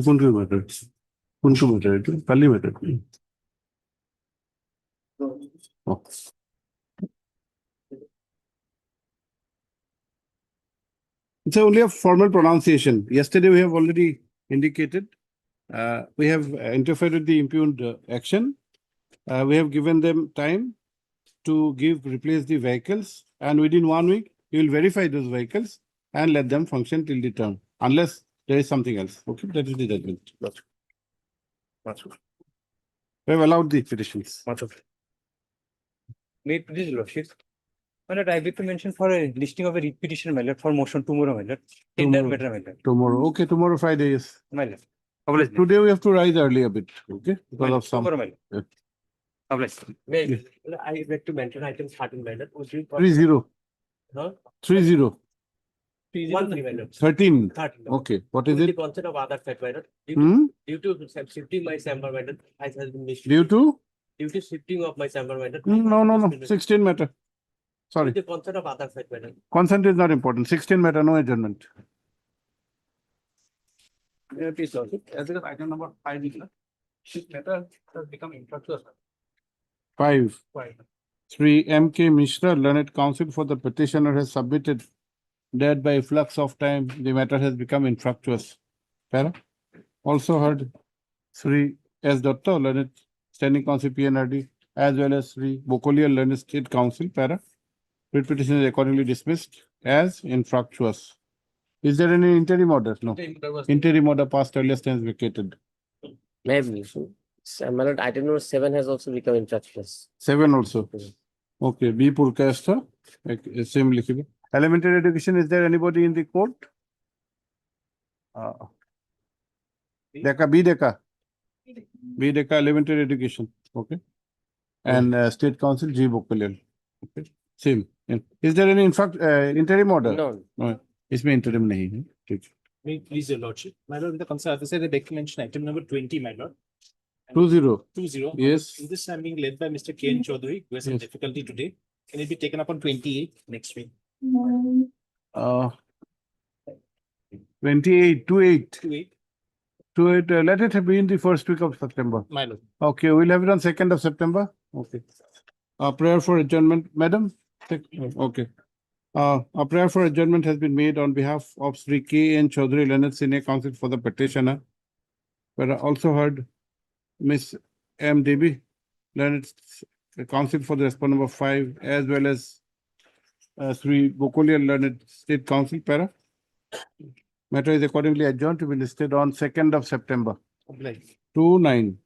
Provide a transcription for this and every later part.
কোনটো matter? কোনটো matter এটা? কালি matter. Oh. It's only a formal pronunciation. Yesterday we have already indicated. We have interfered with the impugned action. We have given them time to replace the vehicles, and within 1 week, you will verify those vehicles and let them function till the term, unless there is something else. Okay, that is the judgment. Much good. We have allowed the petitions. Much okay. May please, Lordship. My lord, I wish to mention for a listing of a repetition, my lord, for motion tomorrow, my lord. Tender matter, my lord. Tomorrow. Okay, tomorrow Friday is. My lord. Today we have to rise early a bit. Okay, because of some. Tomorrow, my lord. Yeah. I beg to mention item 13, my lord. 30. Huh? 30. 13, my lord. 13. 13. Okay, what is With the it? consent of other side, my lord. Due to shifting my sample, my lord, I has been missed. Due to? Due to shifting of my sample, my lord. No. 16 matter. Sorry. With the consent of other side, my lord. Consent is not important. 16 matter, no adjournment. Please, Lordship, as it is item number 5, this matter has become infructuous. 5. 5. 3. M.K. Mishra, learned counsel for the petitioner, has submitted that by flux of time, the matter has become infructuous. Para? Also heard 3. S. Datta, learned standing counsel PNRD, as well as 3. Bokolial, learned state counsel. Para? Writ petition is accordingly dismissed as infructuous. Is there any interim order? No. Interim order passed earliest and vacated. Maybe. My lord, item number 7 has also become infructuous. 7 also. Okay. B. Purkasta. Same likhibe. Elementary education, is there anybody in the court? Deka, B. Deka. B. Deka, elementary education. Okay. And state council, G. Bokolial. Okay. Same. Is there any interim order? No. इसमें interim नहीं है. ठीक. Please, your lordship. My lord, the concern, as I said, I beg to mention item number 20, my lord. 20. 20. Yes. This I'm being led by Mr. K. N. Chaudhary, who has some difficulty today. Can it be taken up on 28 next week? 28, 28. 28. 28, let it be in the first week of September. My lord. Okay, we'll have it on 2nd of September. Okay. Prayer for adjournment, madam. Okay. A prayer for adjournment has been made on behalf of Sri K. N. Chaudhary, Learned Senior Counsel for the petitioner. But I also heard Miss M. Devi, Learned Counsel for the respondent number 5, as well as Sri Bokolial, Learned State Counsel. Para. Matter is accordingly adjourned to be listed on 2nd of September. 2-9.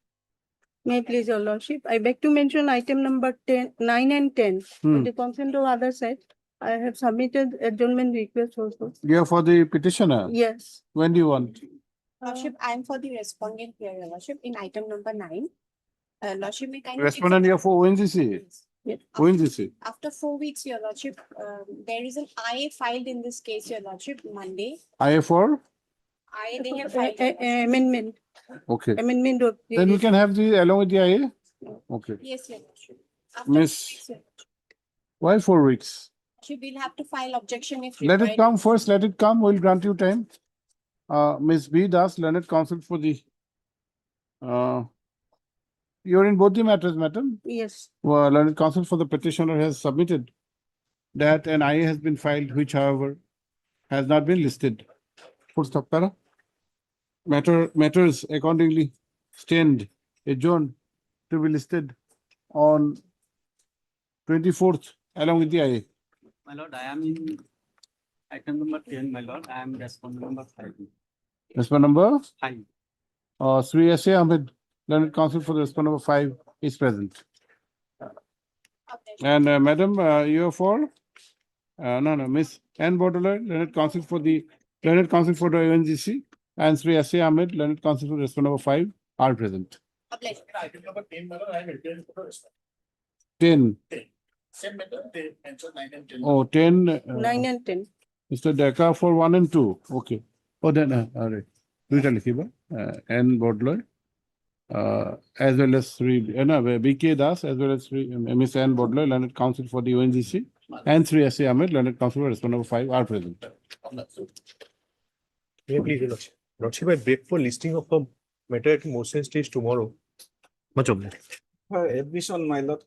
May I please, your lordship, I beg to mention item number 9 and 10. With the consent of other side, I have submitted adjournment request also. Yeah, for the petitioner. Yes. When do you want? Lordship, I am for the respondent here, Your Lordship, in item number 9. Lordship, may kindly. Respondent here for ONGC. Yes. ONGC. After 4 weeks, Your Lordship, there is an IA filed in this case, Your Lordship, Monday. IA for? They have filed. Amendment. Okay. Amendment of. Then we can have the along with the IA. Okay. Yes, Your Lordship. Miss, why 4 weeks? We'll have to file objection if Let it required. come first. Let it come. We'll grant you time. Miss B. Das, Learned Counsel for the. You're in both the matters, madam. Yes. Learned Counsel for the petitioner has submitted that an IA has been filed, which, however, has not been listed. Full stop. Para. Matters accordingly stand adjourned to be listed on 24th along with the IA. My lord, I am in item number 10, my lord. I am respondent number 5. Respondent number? 5. Sri S.A. Ahmed, Learned Counsel for the respondent number 5 is present. And madam, you are for? No, Miss N. Borderline, Learned Counsel for the ONGC, and Sri S.A. Ahmed, Learned Counsel for the respondent number 5 are present. Item number 10, my lord, I am attending for the respondent. 10. Same matter, they mentioned 9 and 10. Oh, 10. 9 and 10. Mr. Deka for 1 and 2. Okay. Oh, then, all right. N. Borderline. As well as Sri B.K. Das, as well as Sri Miss N. Borderline, Learned Counsel for the ONGC, and Sri S.A. Ahmed, Learned Counsel for respondent number 5 are present. May I please, Your Lordship? Lordship, I break for listing of a matter at motion stage tomorrow. Much obliged. Admission, my lord.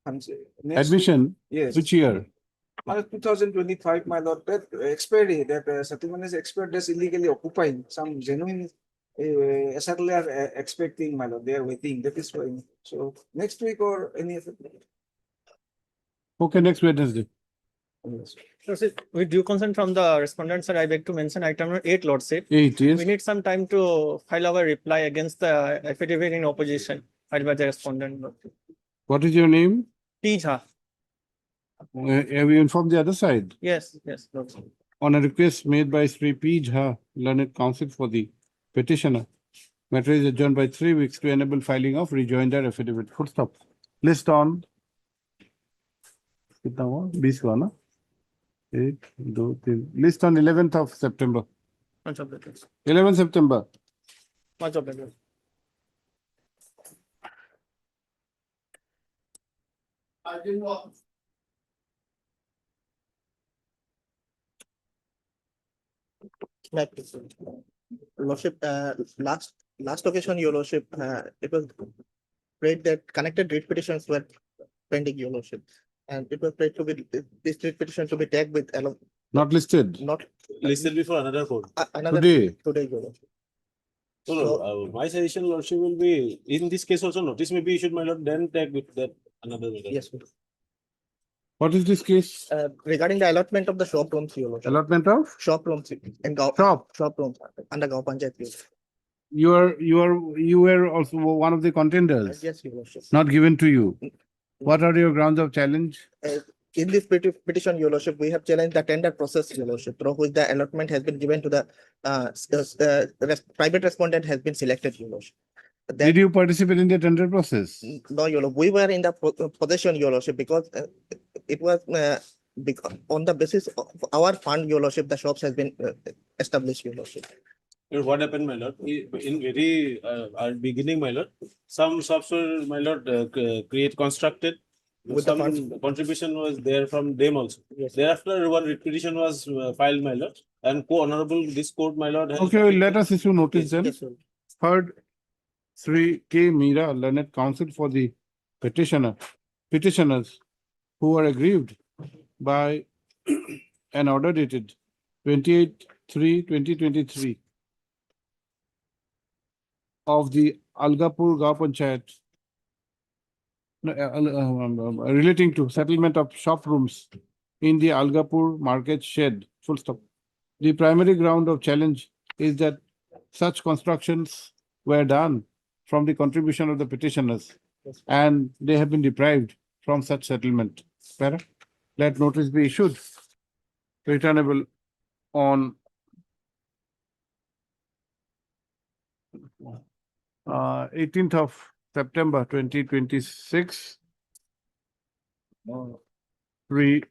Next week- Admission, Yes. which year? 2025, my lord, that expiry, that settlement is expired, that's illegally occupying some genuine certainly are expecting, my lord, they are waiting, that is why. So next week or any other. Okay, next Wednesday. Yes. With due consent from the respondent, sir, I beg to mention item number 8, Lordship. 8, yes. We need some time to file our reply against the affidavit in opposition filed by the respondent. What is your name? T. Jha. Have you informed the other side? Yes, Lordship. On a request made by Sri P. Jha, learned counsel for the petitioner, matter is adjourned by 3 weeks to enable filing of rejoinder affidavit. Full stop. List on. कितना हुआ? 20 हुआ ना? 1, 2, 3. List on 11th of September. Much obliged. 11th September. Much obliged. Lordship, last occasion, Your Lordship, it was prayed that connected writ petitions were pending, Your Lordship. And it was prayed to be, this writ petition to be tagged with, Not listed. not Listed before another court. another. Today. Today, Your Lordship. No, my suggestion, Lordship, will be, in this case also, notice may be issued, my lord, then tag with that another. matter. Yes, sir. What is this case? Regarding the allotment of the shop rooms, Your Lordship. Allotment of Shop rooms in shop rooms under Gau Panchayat. Your Lordship. you were also one of the contenders, Yes, Your Lordship. not given to you. What are your grounds of challenge? In this petition, Your Lordship, we have challenged the tender process, Your Lordship, through which the allotment has been given to the private respondent has been selected, Your Lordship. Did you participate in the tender process? No, Your Lordship, we were in the possession, Your Lordship, because it was on the basis of our fund, Your Lordship, the shops has been established, Your Lordship. What happened, my lord? In very beginning, my lord, some shops were, my lord, constructed. With the Some funds. contribution was there from them also. Yes. Thereafter, one writ petition was filed, my lord, and co-honorable, this court, my lord. has- Okay, well, let us issue notice then. Yes, sir. Heard Sri K. Meera, learned counsel for the petitioners who are aggrieved by an order dated 28/3/2023 of the Algapur Gau Panchayat relating to settlement of shop rooms in the Algapur market shed. Full stop. The primary ground of challenge is that such constructions were done from the contribution of the petitioners, and they have been deprived from such settlement. Para? Let notice be issued, returnable on 18th of September 2026. Three,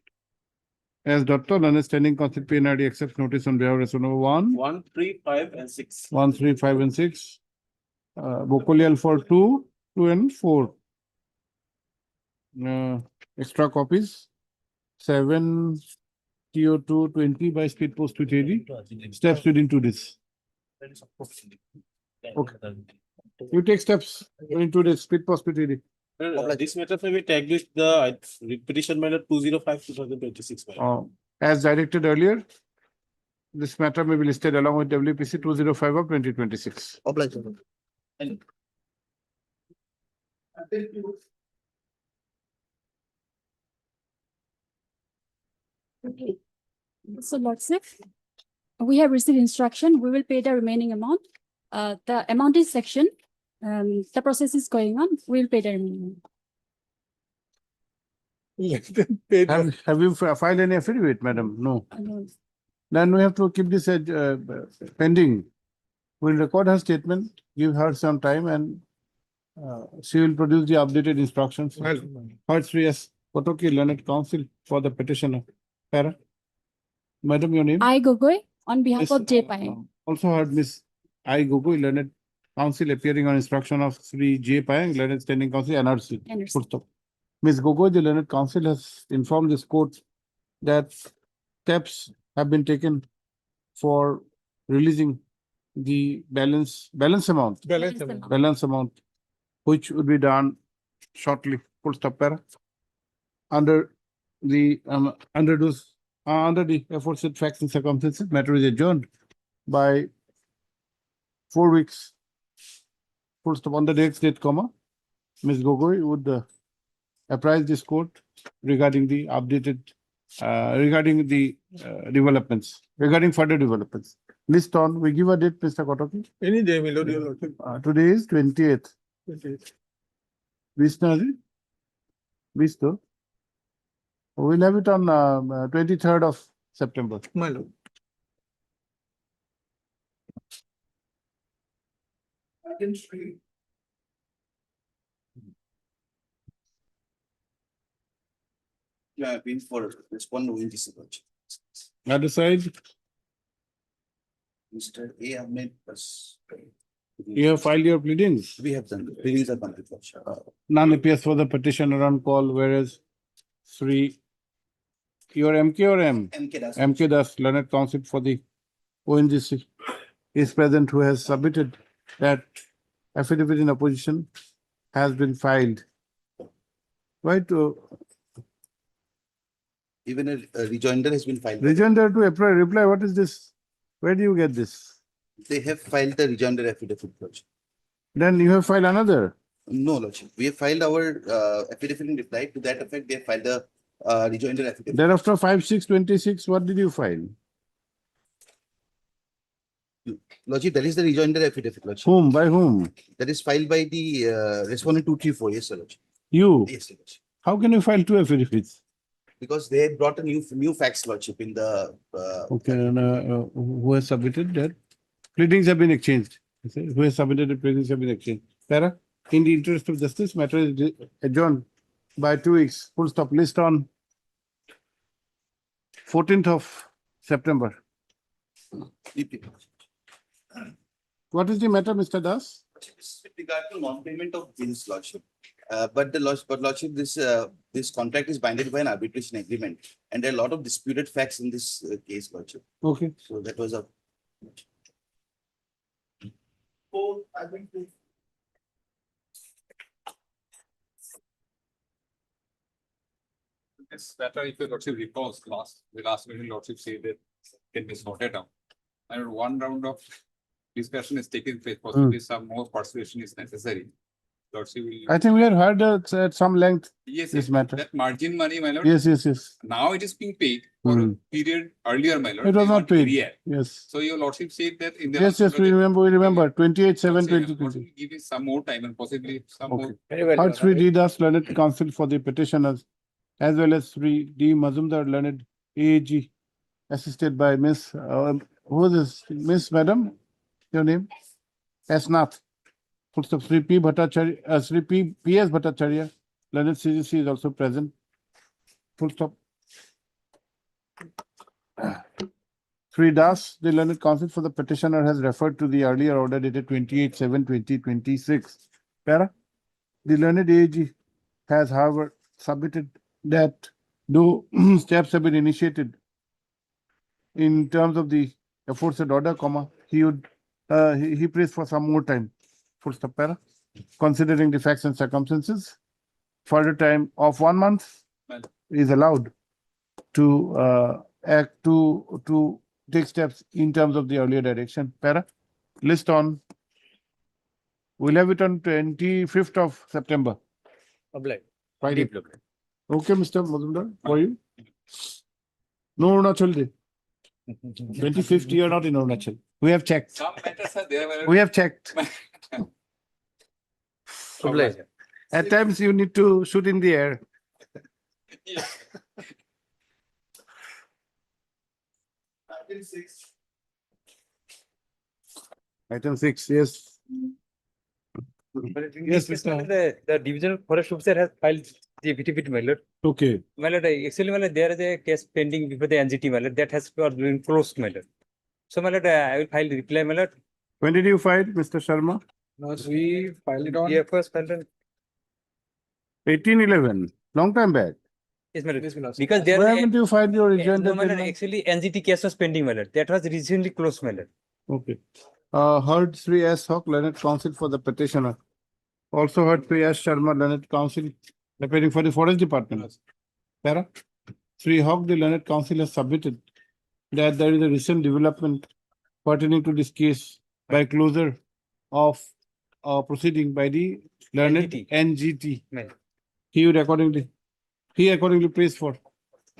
as Dr. Learned Standing Counsel PNRD accepts notice on behalf of resolution number 1, 1, 3, 5, and 6. 1, 3, 5, and 6. Bokolial for 2, 2, and 4. Extra copies. 7 TO2 20 by speed post 280. Steps within 2 days. Okay. You take steps within 2 days. Speed post 280. This matter may be tagged with the writ petition matter 205/2026. As directed earlier, this matter may be listed along with WPC 205 of 2026. Obliged, Your Lordship. Okay. So Lordship, we have received instruction. We will pay the remaining amount. The amount is section. The process is going on. We will pay the remaining. Have you filed any affidavit, madam? No. amount. Then we have to keep this pending. We'll record her statement, give her some time, and she will produce the updated instructions. Heard Sri S. Kotoki, learned counsel for the petitioner. Para? Madam, your name? I Gogoi on behalf Miss, of J. Payang. Also heard Miss I. Gogoi, learned counsel appearing on instruction of Sri J. Payang, learned standing counsel, NRC. NRC. Full stop. Ms. Gogoi, the learned counsel, has informed this court that steps have been taken for releasing the balance amount, which would be done shortly. Full stop, para. Under the aforesaid facts and circumstances, matter is adjourned by 4 weeks. Full stop. On the next date, comma, Ms. Gogoi would apprise this court regarding the updated, regarding the developments, regarding further developments. List on, we give a date, Mr. Kotoki. Any day, my lord, your lordship. Today is 20th. Vishnu, we'll have it on 23rd of September. My lord. Yeah, I've been for respond to this. Other side, Mr. A. Ahmed was. you have filed your pleadings. We have done, pleadings are complete. None appears for the petitioner on call, whereas your MK or M? MK Das. MK Das, learned counsel for the ONGC, is present, who has submitted that affidavit in opposition has been filed. Right, Even a rejoinder has been filed. rejoinder to reply, what is this? Where do you get this? They have filed the rejoinder affidavit, Lordship. Then you have filed another. No, Lordship. We have filed our affidavit in reply. To that effect, they have filed the rejoinder affidavit. Thereafter, 5/6/26, what did you file? Lordship, that is the rejoinder affidavit, Lordship. Whom? By whom? That is filed by the respondent 234. Yes, sir, Lordship. You? Yes, sir, Lordship. How can you file two affidavits? Because they have brought a new facts, Lordship, in the Okay, and who has submitted that? Pleadings have been exchanged. Who has submitted the pleadings have been exchanged. Para, in the interest of justice, matter is adjourned by 2 weeks. Full stop. List on 14th of September. What is the matter, Mr. Das? With regard to non-payment of bills, Lordship. But Lordship, this contract is binded by an arbitration agreement, and there are a lot of disputed facts in this case, Lordship. Okay. So that was a. It's better if the Lordship recalls the last meeting Lordship said that can be sorted out. And one round of discussion is taking place, possibly some more persuasion is necessary. Lordship will. I think we have heard at some length Yes, this yes, matter. that margin money, my lord. Yes, yes, yes. Now it is being paid for a period earlier, my lord. It was they not want paid. arrear. Yes. So your Lordship said that in the. Yes, yes, we remember 28/7/2020. Possibly give it some more time and possibly some Okay. more. Very well. Heard Sri D. Das, learned counsel for the petitioners, as well as Sri D. Mazumdar, learned AAG, assisted by Miss, who is this? Miss Madam? Your name? S. Nath. Full stop. Sri P. Bhattacharya, Sri P.S. Bhattacharya, learned CGC is also present. Full stop. Sri Das, the learned counsel for the petitioner, has referred to the earlier order dated 28/7/2026. Para, the learned AG has, however, submitted that though steps have been initiated in terms of the aforesaid order, comma, he prays for some more time. Full stop, para. Considering the facts and circumstances, further time of 1 month is allowed to act to take steps in terms of the earlier direction. Para, list on. We'll have it on 25th of September. Obliged. Friday. Okay, Mr. Mazumdar, for you? No Arunachal Day. 25th, you are not in Arunachal. We have checked. Some matters are there, my lord. We have checked. Obliged. At times you need to shoot in the air. Yeah. Item 6, yes. Yes, Mr. The divisional forest officer has filed the affidavit, my lord. Okay. My lord, actually, my lord, there is a case pending before the NGT, my lord, that has been closed, my lord. So, my lord, I will file the reply, my lord. When did you file, Mr. Sharma? No, we filed it on. Yeah, first, my lord. 1811, long time back. Yes, my lord. Because there Where are, haven't you filed your rejoined no, my lord, adjournment? actually NGT case was pending, my lord. That was recently closed, my lord. Okay. Heard Sri S. Hawk, learned counsel for the petitioner. Also heard Sri S. Sharma, learned counsel appearing for the forest department. Para? Sri Hawk, the learned counsel has submitted that there is a recent development pertaining to this case by closure of proceeding by the learned NGT. NGT. Right. He accordingly prays for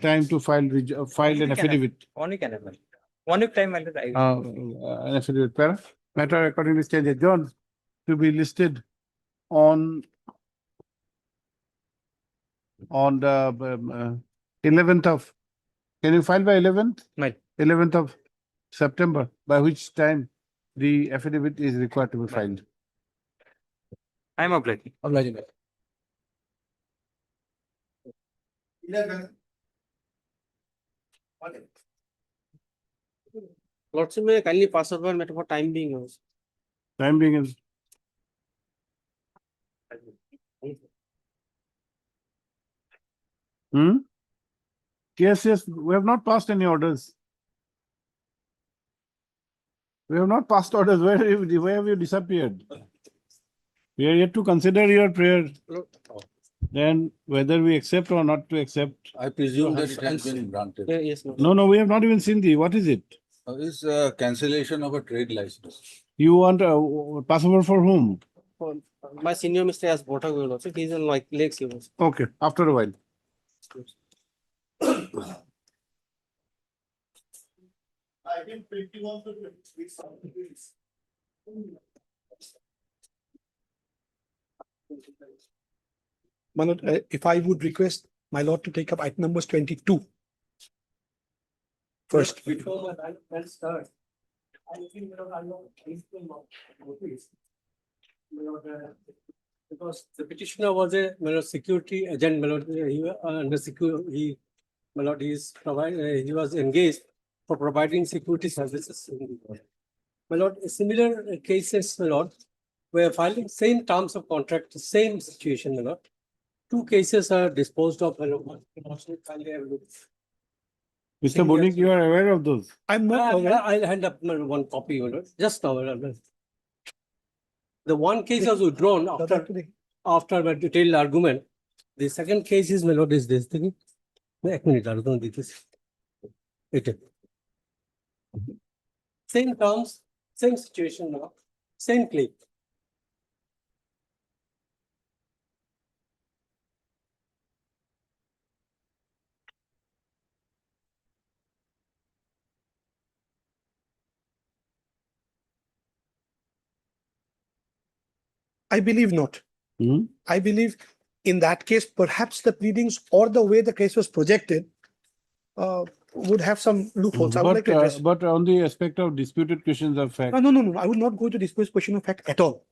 time to file an affidavit. 1 week and a half. 1 week time, my lord. An affidavit. Para? Matter accordingly stands adjourned to be listed on the 11th of, can you file by 11th? Right. 11th of September, by which time the affidavit is required to be filed. I am obliging. Lordship, may I kindly pass over matter for time being also. Time being is. Hmm? Yes, we have not passed any orders. We have not passed orders. Where have you disappeared? We are yet to consider your prayer. Then whether we accept or not to accept. I presume that it has been granted. Yes, no. No, we have not even seen what is it? It's cancellation of a trade license. You want passover for whom? My senior Mr. S. Bhotak will also. He's in like Lakes University. Okay, after a while. My lord, if I would request my lord to take up item numbers 22. First. Before my start, I think I know because the petitioner was a security agent, he was engaged for providing security services. My lord, similar cases, my lord, were filing same terms of contract, same situation, my lord. 2 cases are disposed of, my lord. Mr. Bonik, you are aware of those? I'm not aware. I'll hand up my one copy, my lord. Just now. The one case was withdrawn after my detailed argument. The second case is, my lord, is this thing. एक minute, I don't do this. Same terms, same situation now, same claim. I believe not. Hmm? I believe in that case, perhaps the pleadings or the way the case was projected would have some loopholes. I would like to address. But on the aspect of disputed questions of fact. No. I would not go to dispute question of fact at all.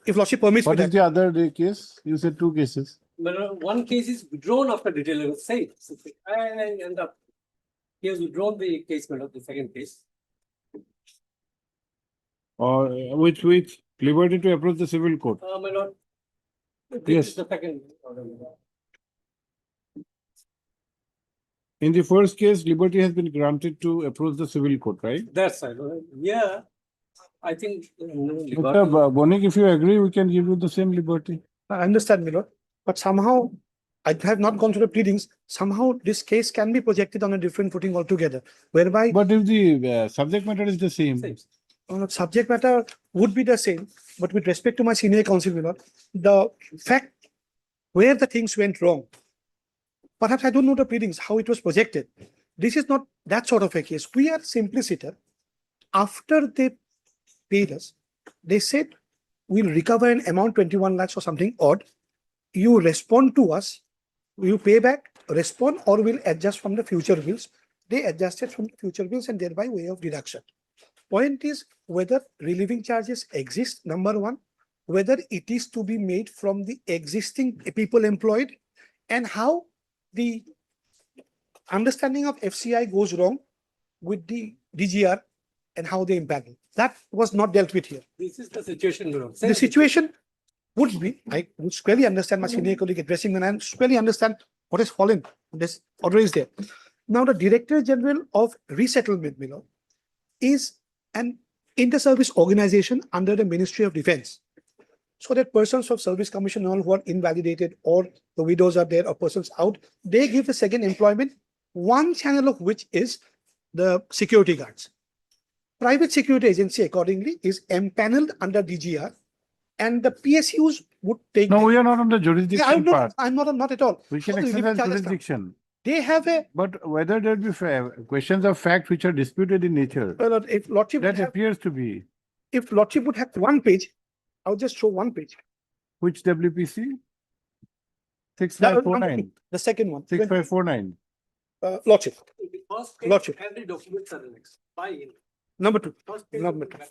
If lordship permits me What is that. the other case? You said 2 cases. One case is withdrawn after detailed say. I end up. He has withdrawn the case, my lord, the second case. Or which liberty to approach the civil court. My lord. This Yes. is the second. In the first case, liberty has been granted to approach the civil court, right? That's right. Yeah. I think. Mr. Bonik, if you agree, we can give you the same liberty. I understand, my lord. But somehow, I have not gone through the pleadings. Somehow, this case can be projected on a different footing altogether, whereby. But if the subject matter is the same. Subject matter would be the same, but with respect to my senior counsel, my lord, the fact where the things went wrong, perhaps I don't know the pleadings, how it was projected. This is not that sort of a case. We are simpliciter. After they paid us, they said, we'll recover an amount 21 lakhs or something odd. You respond to us, you pay back, respond, or we'll adjust from the future bills. They adjusted from the future bills and thereby way of deduction. Point is whether relieving charges exist, number one, whether it is to be made from the existing people employed, and how the understanding of FCI goes wrong with the DGR and how they impact it. That was not dealt with here. This is the situation, my lord. The situation would be, I would squarely understand my senior colleague addressing, and I squarely understand what has fallen, this order is there. Now, the Director General of Resettlement, is an inter-service organization under the Ministry of Defense. So that persons of service commission and all who are invalidated or the widows are there or persons out, they give the second employment, one channel of which is the security guards. Private security agency accordingly is empaneled under DGR, and the PSUs would take. No, we are not on the Yeah, jurisdiction part. I'm not at all. We can How the relief exercise charges come? jurisdiction. They have a, But whether there be questions of fact which are disputed in nature, well, if Lordship would that have, appears to be, if Lordship would have one page, I'll just show one page. which WPC? The 6549, the second one. 6549. Lordship. First Lordship. every documents are annexed by in. Number two. First page Number will be two.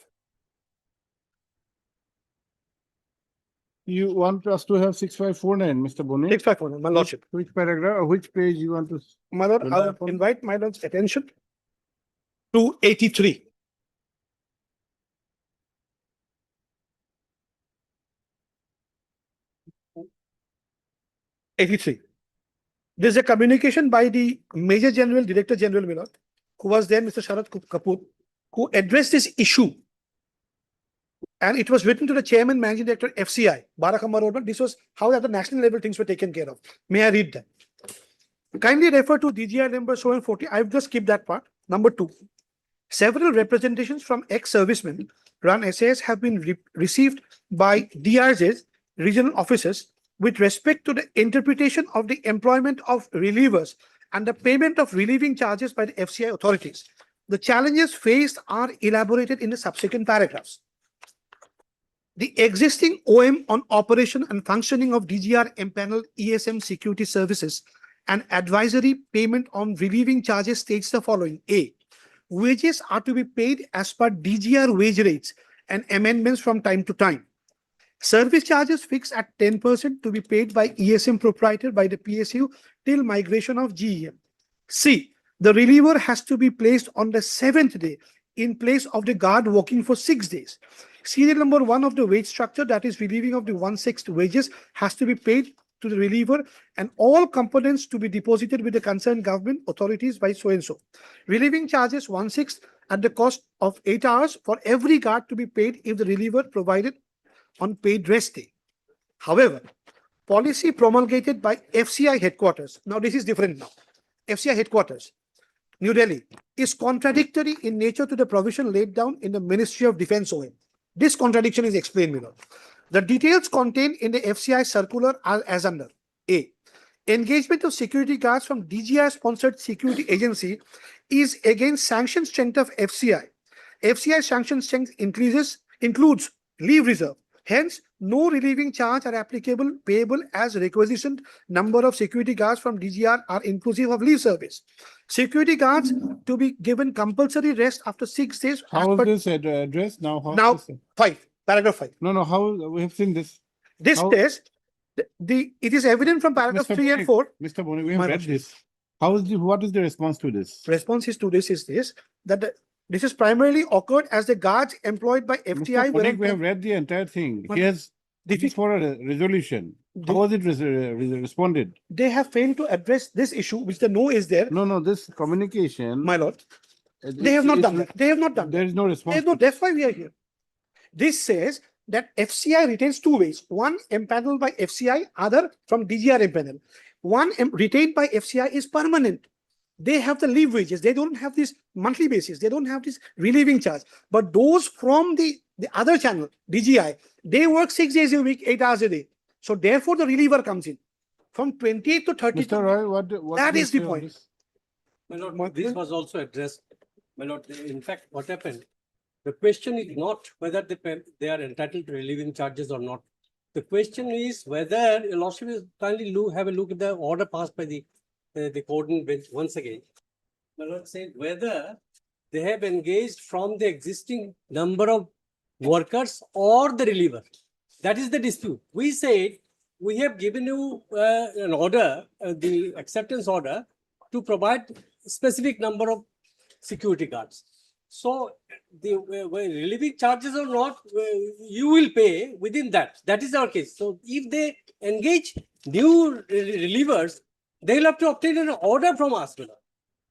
You want us to have 6549, Mr. Boni? 6549, my Lordship. Which paragraph or which page you want to? My Lord, Rely I'll upon? invite my Lord's attention to 83. There's a communication by the Major General, Director General, my Lord, who was then Mr. Sharad Kapoor, who addressed this issue. And it was written to the Chairman, Managing Director, FCI, Barakamar Road. This was how at the national level things were taken care of. May I read that? Kindly refer to DGR number so and 40. I've just skipped that part. Number 2. Several representations from ex-servicemen run SAS have been received by DRJs, regional officers, with respect to the interpretation of the employment of relievers and the payment of relieving charges by the FCI authorities. The challenges faced are elaborated in the subsequent paragraphs. The existing OM on operation and functioning of DGR empaneled ESM security services and advisory payment on relieving charges states the following. A. Wages are to be paid as per DGR wage rates and amendments from time to time. Service charges fixed at 10% to be paid by ESM proprietor by the PSU till migration of GEM. C. The reliever has to be placed on the 7th day in place of the guard working for 6 days. Serial number 1 of the wage structure, that is relieving of the 1/6 wages, has to be paid to the reliever and all components to be deposited with the concerned government authorities by so and so. Relieving charges 1/6 at the cost of 8 hours for every guard to be paid if the reliever provided on paid rest day. However, policy promulgated by FCI headquarters, now this is different now, FCI headquarters, New Delhi, is contradictory in nature to the provision laid down in the Ministry of Defense OM. This contradiction is explained below. The details contained in the FCI circular are as under. A. Engagement of security guards from DGI-sponsored security agency is against sanction strength of FCI. FCI sanction strength includes leave reserve. Hence, no relieving charge are applicable payable as requisitioned number of security guards from DGR are inclusive of leave service. Security guards to be given compulsory rest after 6 days. How is this addressed now? How Now, is this? 5, paragraph 5. No, how, we have seen this. This How- says, it is evident from paragraph Mr. 3 and Boni, 4. Mr. Boni, we have My read lordship. this. What is the response to this? Responses to this is this, that this is primarily occurred as the guards employed by FTI. Mr. were Panik, we have read the entire thing. But He has, this the- is for a resolution. How was it responded? They have failed to address this issue, which the no is there, No, this communication. my lord. They have not done that. They have not done that. There is no response. There's no, that's why we are here. This says that FCI retains 2 ways. One empaneled by FCI, other from DGR empanel. One retained by FCI is permanent. They have the leave wages. They don't have this monthly basis. They don't have this relieving charge. But those from the other channel, DGI, they work 6 days a week, 8 hours a day. So therefore the reliever comes in. From 28 to 30. Mr. Roy, what? That do you is the say on point. this? My lord, this was also addressed. My lord, in fact, what happened? The question is not whether they are entitled to relieving charges or not. The question is whether your lordship is kindly have a look at the order passed by the coordinate bench once again. My lord said whether they have engaged from the existing number of workers or the reliever. That is the dispute. We said we have given you an order, the acceptance order, to provide specific number of security guards. So the relieving charges or not, you will pay within that. That is our case. So if they engage new relievers, They'll have to obtain an order from us. My lord.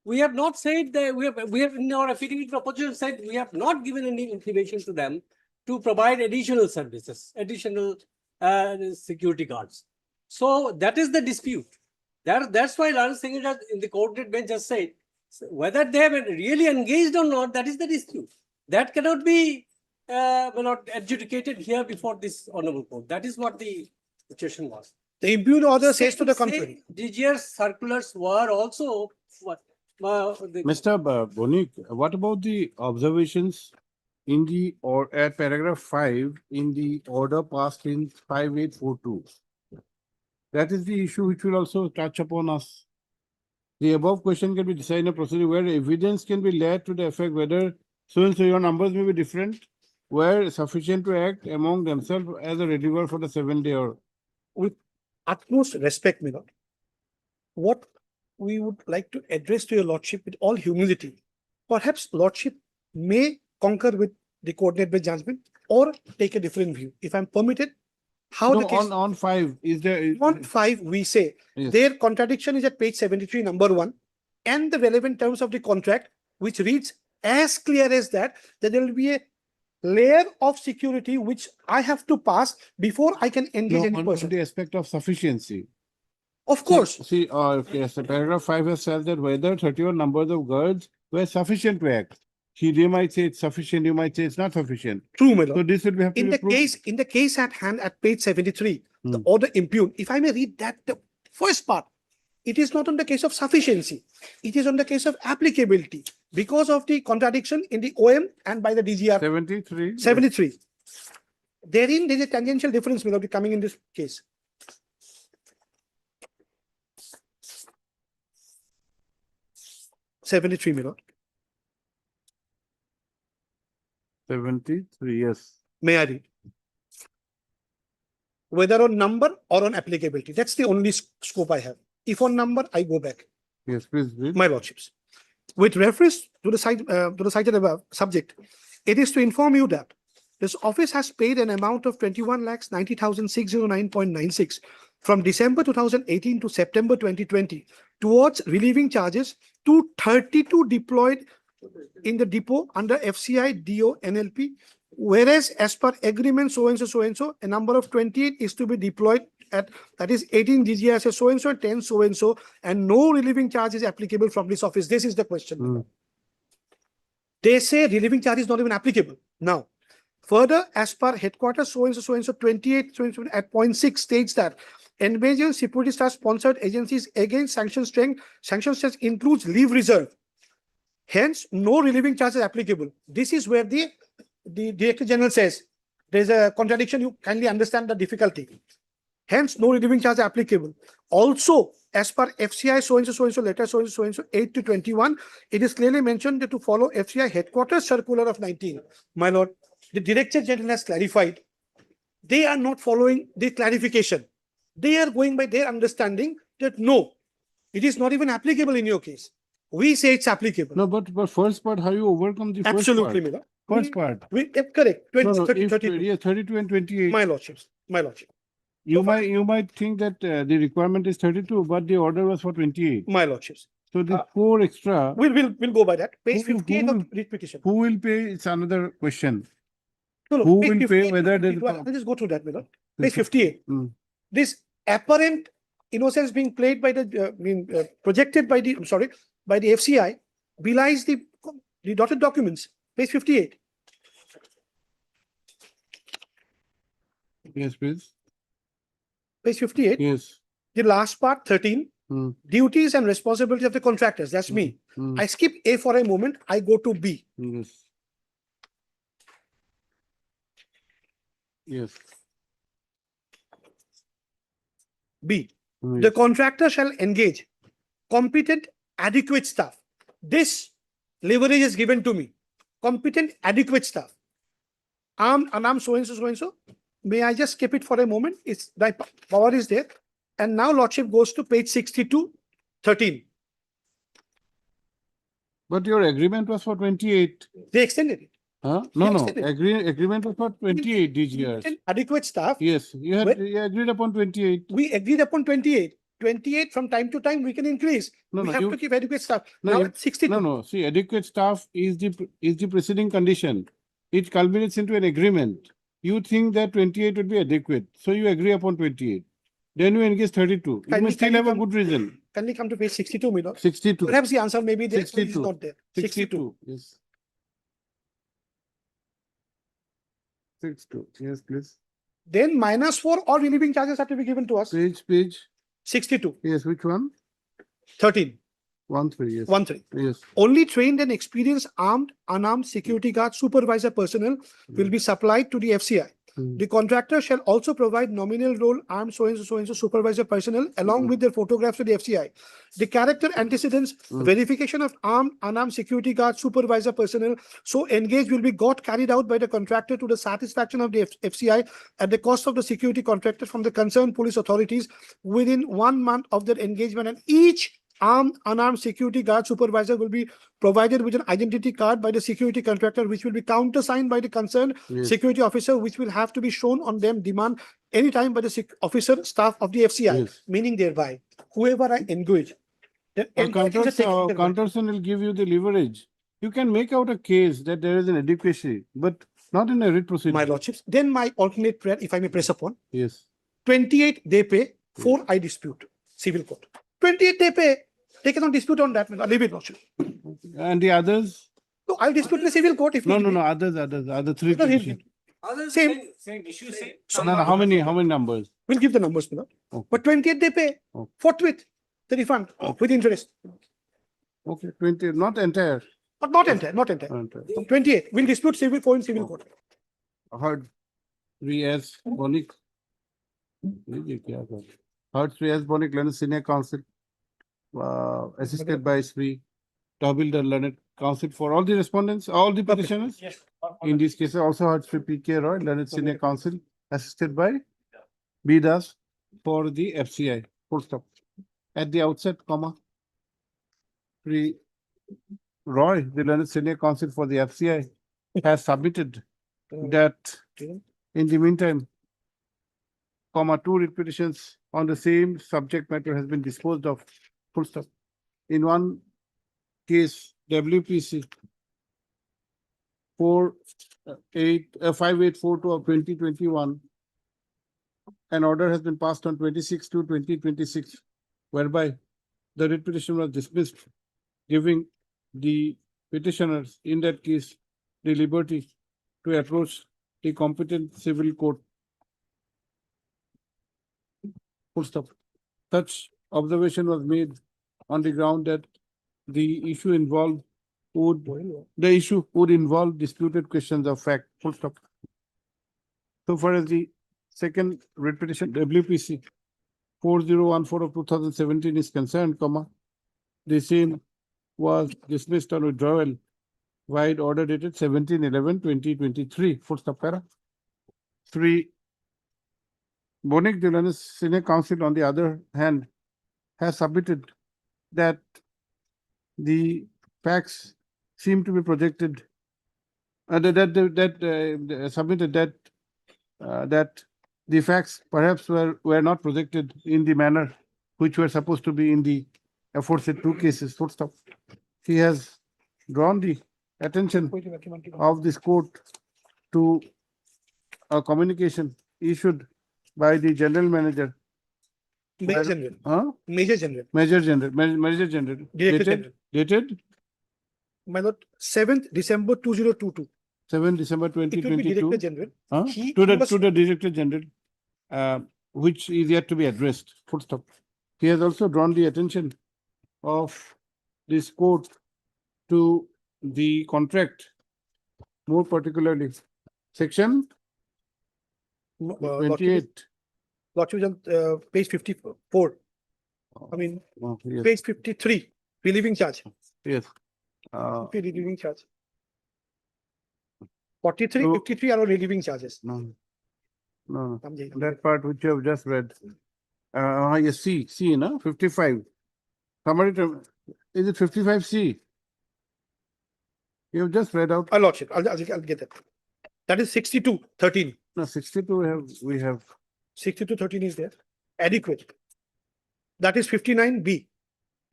We have not said that we have in our affidavit proposition said we have not given any intimation to them to provide additional services, additional security guards. So that is the dispute. That's why Lawrence Singh in the coordinate bench just said whether they have really engaged or not, that is the dispute. That cannot be not adjudicated here before this honorable court. That is what the situation was. The impugned order says to the contrary. DGR's circulars were also what? Mr. Bonik, what about the observations in the or at paragraph 5 in the order passed in 5842? That is the issue which will also touch upon us. The above question can be decided in a procedure where evidence can be laid to the effect whether so and so your numbers may be different, where sufficient to act among themselves as a reliever for the 7-day or. With utmost respect, my lord, what we would like to address to your lordship with all humility, perhaps lordship may concur with the coordinate bench judgment or take a different view. If I'm permitted, how No, the case on 5 is there. on 5 we say Yes. their contradiction is at page 73, number 1, and the relevant terms of the contract, which reads as clear as that there will be a layer of security which I have to pass before I can engage No, any on person. the aspect of sufficiency. Of course, See, okay, so paragraph 5 has said that whether 31 numbers of guards were sufficient to act. They might say it's sufficient, you might say it's not sufficient. true, my So lord. this will be have to In be the proved. case at hand at page 73, the Hmm. order impugned, if I may read that, the first part, it is not on the case of sufficiency. It is on the case of applicability because of the contradiction in the OM and by the DGR 73. 73. Therein, there is a tangential difference will be coming in this case. '73, my lord. 73, yes. May I read? Whether on number or on applicability. That's the only scope I have. If on number, I go back. Yes, please read. My lordships. With reference to the cited above subject, it is to inform you that this office has paid an amount of 21,90,609.96 from December 2018 to September 2020 towards relieving charges to 32 deployed in the depot under FCI DO NLP, whereas as per agreement so and so, a number of 28 is to be deployed at, that is 18 DGS so and so, 10 so and no relieving charge is applicable from this office. This is the question. Hmm. They say relieving charge is not even applicable. Now, further, as per headquarters so and so, 28 at point 6 states that engaging security staff sponsored agencies against sanction strength includes leave reserve. Hence, no relieving charge is applicable. This is where the Director General says there's a contradiction. You kindly understand the difficulty. Hence, no relieving charge applicable. Also, as per FCI so and so letter so and so 8 to 21, it is clearly mentioned that to follow FCI headquarters circular of 19. My lord, the Director General has clarified. They are not following the clarification. They are going by their understanding that no, it is not even applicable in your case. We say it's applicable. No, but first part, how you overcome the Absolutely, my first lord. part? First part. Correct. 20, No, no, 30, if, 32. yeah, 32 and 28. My lordships. My lordship. You might think that the requirement is 32, but the order was for 28. My lordships. So the 4 extra. We'll go by that. Page Who- 58 who of will- writ petition. Who will pay? It's another question. No, Who page will pay 58 whether of there 51. is. I'll just go through that, my lord. Page 58. Hmm. This apparent innocence being played by the projected by the by the FCI belies the dotted documents. Page 58. Yes, please. Page 58. Yes. The last part, 13. Hmm. Duties and responsibilities of the contractors. That's me. Hmm. I skip A for a moment. I go to B. Yes. Yes. B. Hmm. The contractor shall engage competent, adequate staff. This leverage is given to me. Competent, adequate staff. I'm so and so. May I just skip it for a moment? It's my power is there. And now lordship goes to page 62, 13. But your agreement was for 28. They extended it. Huh? No, no. extended. Agreement was for 28 DGRs. Adequate staff. Yes, you agreed upon 28. We agreed upon 28. 28 from time to time, we can increase. No, We no, have you- to keep adequate staff. No, Now you- it's 62. No, no, see, adequate staff is the preceding condition. It culminates into an agreement. You think that 28 would be adequate, so you agree upon 28. Then you engage 32. You may still have a good reason. Can we come to page 62, my lord? 62. Perhaps the answer may be there, but it's 62. not there. 62, yes. 62, yes, please. Then -4 or relieving charges have to be given to us. Page, 62, yes, which one? 13, 13, yes. 13. Yes, Only trained and experienced armed, unarmed security guard supervisor personnel will be supplied to the FCI. Hmm. The contractor shall also provide nominal role armed so and so supervisor personnel along with their photographs to the FCI. The character antecedents, verification of armed, unarmed security guard supervisor personnel so engaged will be carried out by the contractor to the satisfaction of the FCI at the cost of the security contractor from the concerned police authorities within 1 month of their engagement, and each armed, unarmed security guard supervisor will be provided with an identity card by the security contractor, which will be countersigned by the concerned yes. security officer, which will have to be shown on them demand anytime by the officer staff of the FCI, Yes. meaning thereby whoever I engage. The engagement is a technical matter. Contractor will give you the leverage. You can make out a case that there is an adequacy, but not in a writ procedure. My lordships. Then my alternate prayer, if I may press upon. Yes. 28 they pay, 4 I dispute. Civil court. 28 they pay. They cannot dispute on that. I'll leave it, lordship. And the others? So I'll dispute in the civil court if No, need no, be. no, other three. No, petitions. Same. No, no, how many numbers? We'll give the numbers, my lord. Okay. But 28 they pay. Okay. Forthwith the refund with interest. Okay, 20, not entire. But not entire, not entire. Entire. 28. We'll dispute civil for in civil court. Heard 3S Bonik. Heard 3S Bonik, Learned Senior Counsel, assisted by Sri Tahbildar Learned Counsel for all the respondents, all the petitioners. Yes. In this case, also heard Sri P.K. Roy, Learned Senior Counsel, assisted by B. Das for the FCI. Full stop. At the outset, comma, Sri Roy, the Learned Senior Counsel for the FCI, has submitted that in the meantime, comma, 2 writ petitions on the same subject matter has been disposed of. Full stop. In one case, WPC 5842 of 2021, an order has been passed on 26/2/2026, whereby the writ petition was dismissed, giving the petitioners in that case the liberty to approach the competent civil court. Full stop. Such observation was made on the ground that the issue would involve disputed questions of fact. Full stop. So far as the second writ petition, WPC 4014 of 2017 is concerned, comma, the same was dismissed on withdrawal vide order dated 17/11/2023. Full stop. Para. 3. Bonik Dulanis Senior Counsel, on the other hand, has submitted that the facts seem to be projected, submitted that the facts perhaps were not projected in the manner which were supposed to be in the aforesaid 2 cases. Full stop. He has drawn the attention of this court to a communication issued by the general manager. Major General. Huh? Major General. Major General. Director General. Dated My lord, 7th December 2022. 7 December It will be 2022. Director General. Huh? He To must- the Director General, which is yet to be addressed. Full stop. He has also drawn the attention of this court to the contract, more particularly section Lordship 28. is on page 54. I mean, Oh, yes, page 53, relieving charge. yes. Relieving charge. 43, So- 53 are all relieving charges. No, समझे? that part which you have just read. Yes, C, no, 55. Is it 55C? You have just read out. Lordship, I'll get that. That is 62, 13. No, 62 we have 62, 13 is there. Adequate. That is 59B.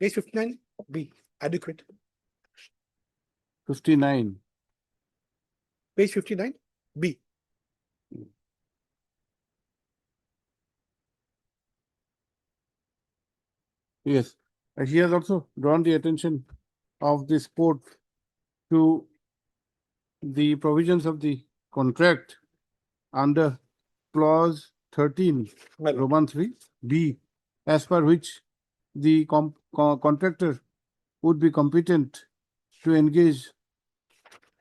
Page 59B, adequate. 59. Page 59B. Yes, he has also drawn the attention of this court to the provisions of the contract under clause 13, Roman 3B, as per which the contractor would be competent to engage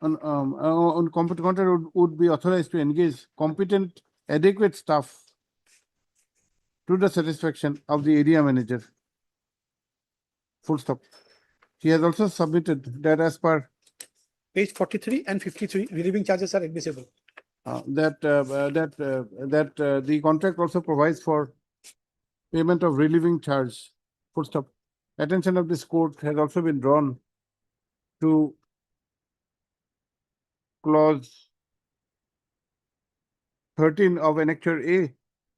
contractor would be authorized to engage competent adequate staff to the satisfaction of the area manager. Full stop. He has also submitted that as per Page 43 and 53, relieving charges are admissible. that the contract also provides for payment of relieving charge. Full stop. Attention of this court has also been drawn to clause 13 of Annexure A,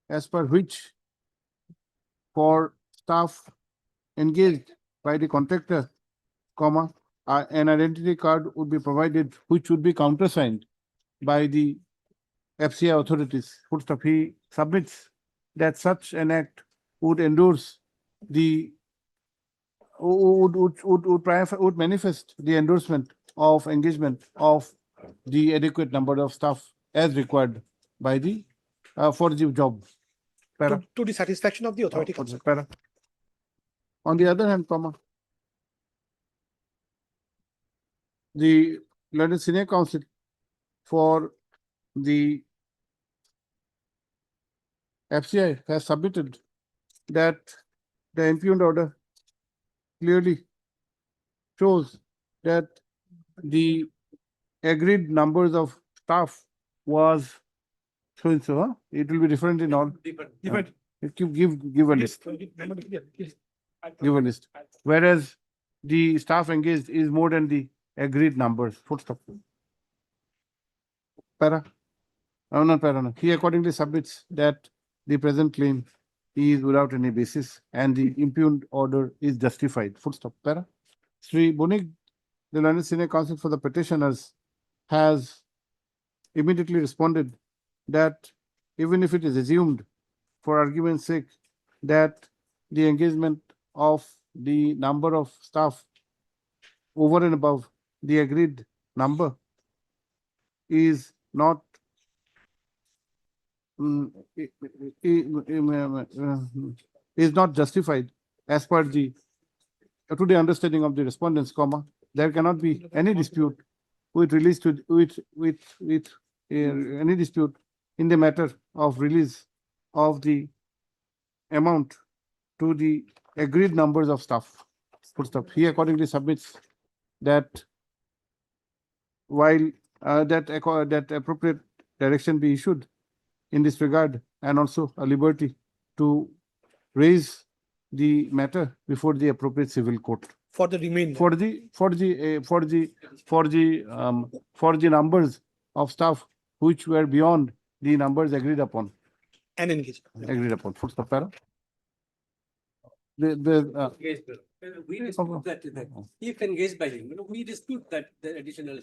as per which for staff engaged by the contractor, comma, an identity card would be provided, which would be countersigned by the FCI authorities. Full stop. He submits that such an act would endorse the would manifest the endorsement of engagement of the adequate number of staff as required by the for the job. Para. To the satisfaction of the authority council. Para. On the other hand, comma, the London Senior Council for the FCI has submitted that the impugned order clearly shows that the agreed numbers of staff was so and so, huh? It will be different in all. Different. Give a list. Give a list. Whereas the staff engaged is more than the agreed numbers. Full stop. Para. Not para. No. He accordingly submits that the present claim is without any basis and the impugned order is justified. Full stop. Para. Sri Bonig, the London Senior Counsel for the petitioners, has immediately responded that even if it is assumed, for argument's sake, that the engagement of the number of staff over and above the agreed number is not justified as per the to the understanding of the respondents, comma, there cannot be any dispute with release to any dispute in the matter of release of the amount to the agreed numbers of staff. Full stop. He accordingly submits that while that appropriate direction be issued in this regard, and also a liberty to raise the matter before the appropriate civil court For the remainder. for the numbers of staff which were beyond the numbers agreed upon. And engage. Agreed upon. Full stop. Para. We dispute that, if engaged by him, we dispute that the additional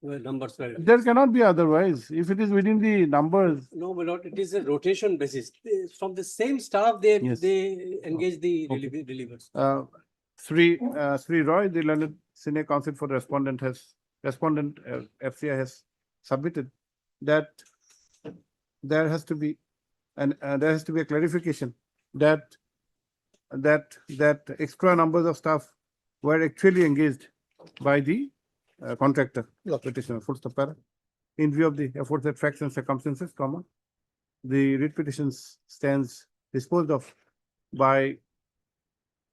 numbers were. There cannot be otherwise. If it is within the numbers. No, my lord, it is a rotation basis. From the same staff, they Yes. engage the Okay. relievers. Sri Roy, the London Senior Counsel for respondent FCI has submitted that there has to be a clarification that extra numbers of staff were actually engaged by the contractor petitioner. Full stop. Para. In view of the aforesaid facts and circumstances, comma, the writ petitions stands disposed of by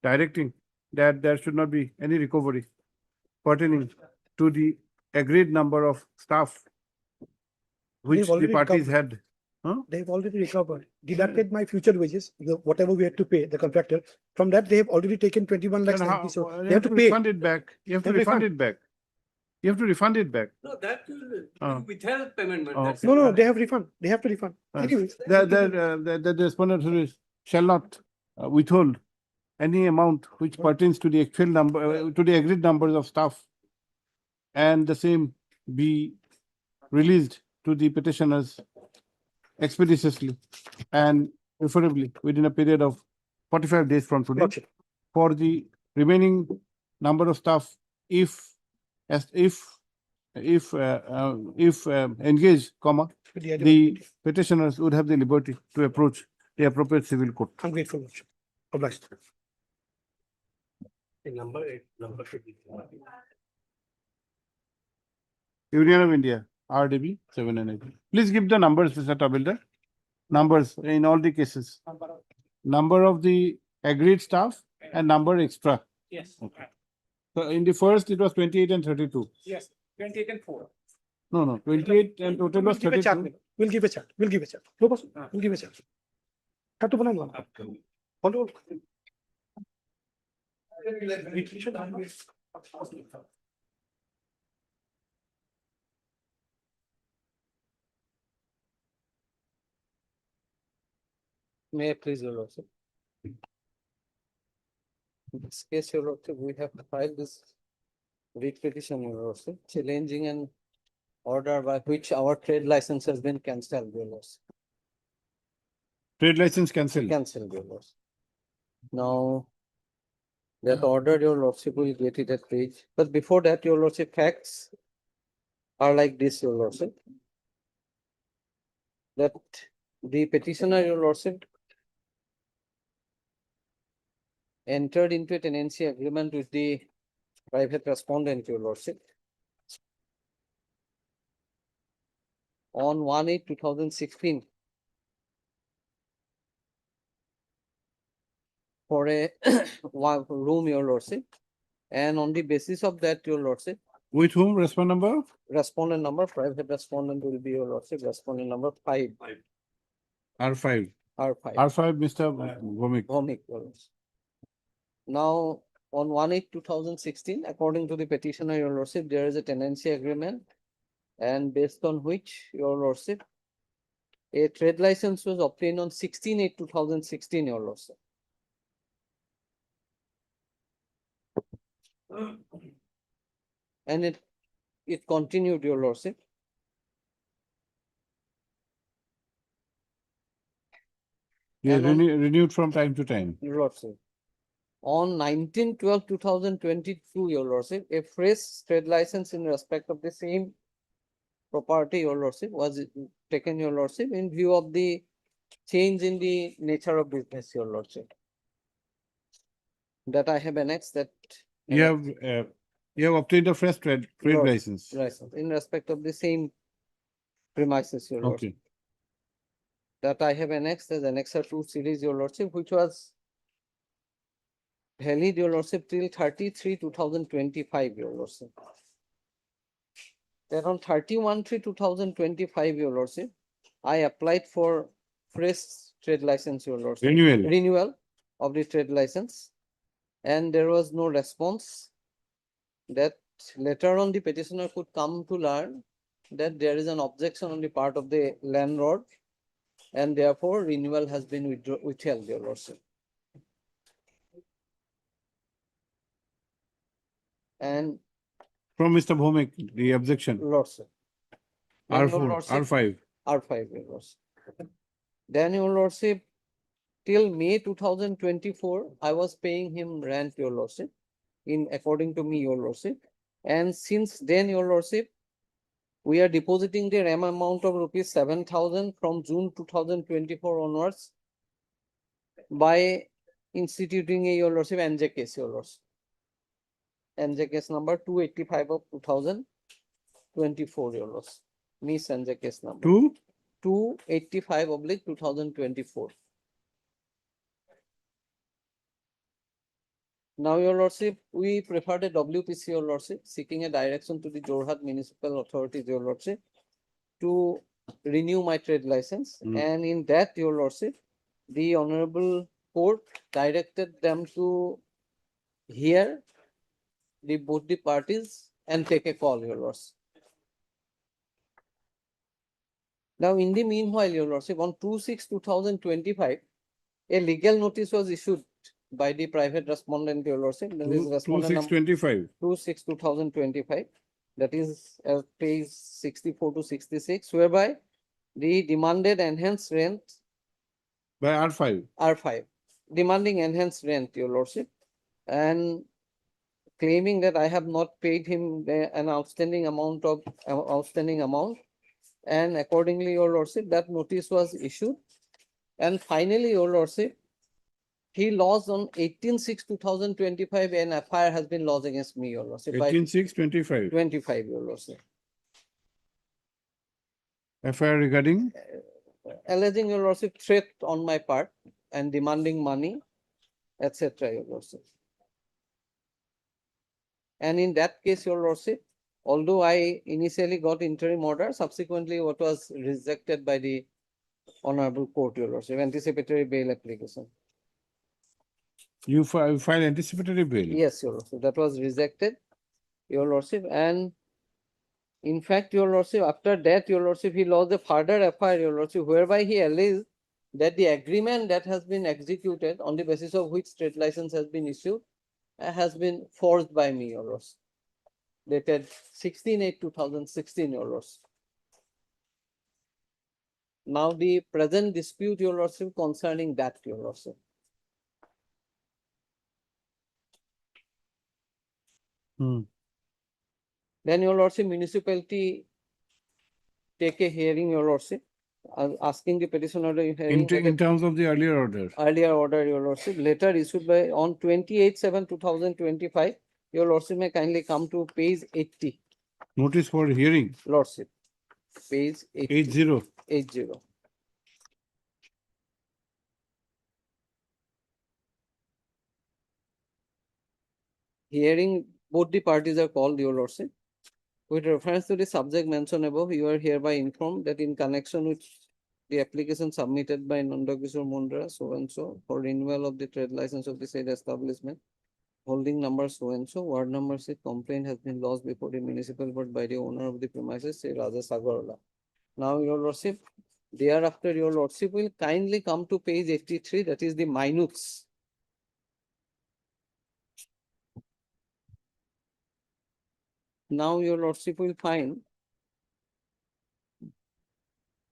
directing that there should not be any recovery pertaining to the agreed number of staff which They've the already parties recovered. had. Huh? They've already recovered, deducted my future wages, whatever we had to pay the contractor. From that, they have already taken 21 lakhs. Then how- So you they have to pay. refund it back. You have to They refund refund. it back. You have to refund it back. No, that Oh. withheld payment. Oh, That's No, it. no, they have refund. They have to refund. Uh, Anyways, The respondent shall not withhold any amount which pertains to the actual number, to the agreed numbers of staff, and the same be released to the petitioners expeditiously and preferably within a period of 45 days from today. Lordship. For the remaining number of staff, if engaged, comma, With the idea the petitioners would have the liberty to approach the appropriate civil court. I'm grateful, Lordship. Obliged. Number should be. Union of India, RDB 7 and 8. Please give the numbers, Mr. Tabilder. Numbers in all the cases. Number of the agreed staff and number extra. Yes. Okay. So in the first, it was 28 and 32. Yes, 28 and 4. No, 28 and total was We'll give a chart. 32. We'll give a chart. We'll give a chart. No problem. We'll give a chart. Have to put on. Hold on. May I please, Your Lordship? In this case, Your Lordship, we have filed this writ petition, Your Lordship, challenging an order by which our trade license has been cancelled, Your Lordship. Trade license cancelled. Cancelled, Your Lordship. Now, that order, Your Lordship, will get it at page. But before that, Your Lordship, facts are like this, Your Lordship. That the petitioner, Your Lordship, entered into a tenancy agreement with the private respondent, Your Lordship, on 1/8/2016 for a one room, Your Lordship, and on the basis of that, Your Lordship, With whom? Respondent number? respondent number, private respondent will be, Your Lordship, respondent number 5, R5. R5. R5, Mr. Vomik. Vomik, Your Lordship. Now, on 1/8/2016, according to the petitioner, Your Lordship, there is a tenancy agreement, and based on which, Your Lordship, a trade license was obtained on 16/8/2016, Your Lordship. And it continued, Your Lordship. Yeah, And on- renewed from time to time. Your Lordship. On 19/12/2022, Your Lordship, a fresh trade license in respect of the same property, Your Lordship, was taken, Your Lordship, in view of the change in the nature of business, Your Lordship. That I have annexed that. You have obtained a fresh trade Lord- license. License in respect of the same premises, Your Lordship. Okay. That I have annexed as Annexer 2 series, Your Lordship, which was valid, Your Lordship, till 30/3/2025, Your Lordship. Then on 31/3/2025, Your Lordship, I applied for fresh trade license, Your Lordship. Renewal of the trade license, and there was no response. That later on the petitioner could come to learn that there is an objection on the part of the landlord, and therefore renewal has been withheld, Your Lordship. And From Mr. Vomik, the objection. Lordship. Then, Your R4, Lordship, R5. R5, Your Lordship. Then, Your Lordship, till May 2024, I was paying him rent, Your Lordship, in according to me, Your Lordship. And since then, Your Lordship, we are depositing the RAM amount of rupees 7,000 from June 2024 onwards by instituting a, Your Lordship, NJ case, Your Lordship. NJ case number 285 of 2024, Your Lordship. Miss NJ case number. 285/2024. Now, Your Lordship, we preferred a WPC, Your Lordship, seeking a direction to the Jorhat Municipal Authorities, Your Lordship, to renew my trade license. And in that, Your Lordship, the Honorable Court directed them to hear both the parties and take a call, Your Lordship. Now, in the meanwhile, Your Lordship, on 2/6/2025, a legal notice was issued by the private respondent, your lordship. That is Two respondent six number 25. 26/2025. That is page 64 to 66, whereby the demanded enhanced rent By R5. R5, demanding enhanced rent, your lordship, and claiming that I have not paid him an outstanding amount and accordingly, your lordship, that notice was issued. And finally, your lordship, he lost on 18/6/2025, an FIR has been lodged against me, your lordship, by 18/6/25. 25, your lordship, FIR regarding alleging, your lordship, threat on my part and demanding money, etc., your lordship. And in that case, your lordship, although I initially got interim order, subsequently what was rejected by the honorable court, your lordship, anticipatory bail application. you file anticipatory bail. Yes, your lordship, that was rejected, your lordship, and in fact, your lordship, after that, your lordship, he lodged a further FIR, your lordship, whereby he alleged that the agreement that has been executed on the basis of which trade license has been issued has been forged by me, your lordship, dated 16/8/2016, your lordship. Now the present dispute, your lordship, concerning that, your lordship. Then, your lordship, municipality take a hearing, your lordship, asking the petitioner to hearing In terms of the earlier order. earlier order, your lordship, later issued by on 28/7/2025. Your lordship may kindly come to page 80, Notice for hearing. lordship, page 80. 80. Hearing, both the parties are called, your lordship. With reference to the subject mentioned above, you are hereby informed that in connection with the application submitted by Nandakishore Mundra, so and so, for renewal of the trade license of the said establishment, holding number so and so, ward number 6, complaint has been lodged before the municipal board by the owner of the premises, say Raja Sagarala. Now, your lordship, thereafter, your lordship will kindly come to page 83, that is the minutes. Now, your lordship will find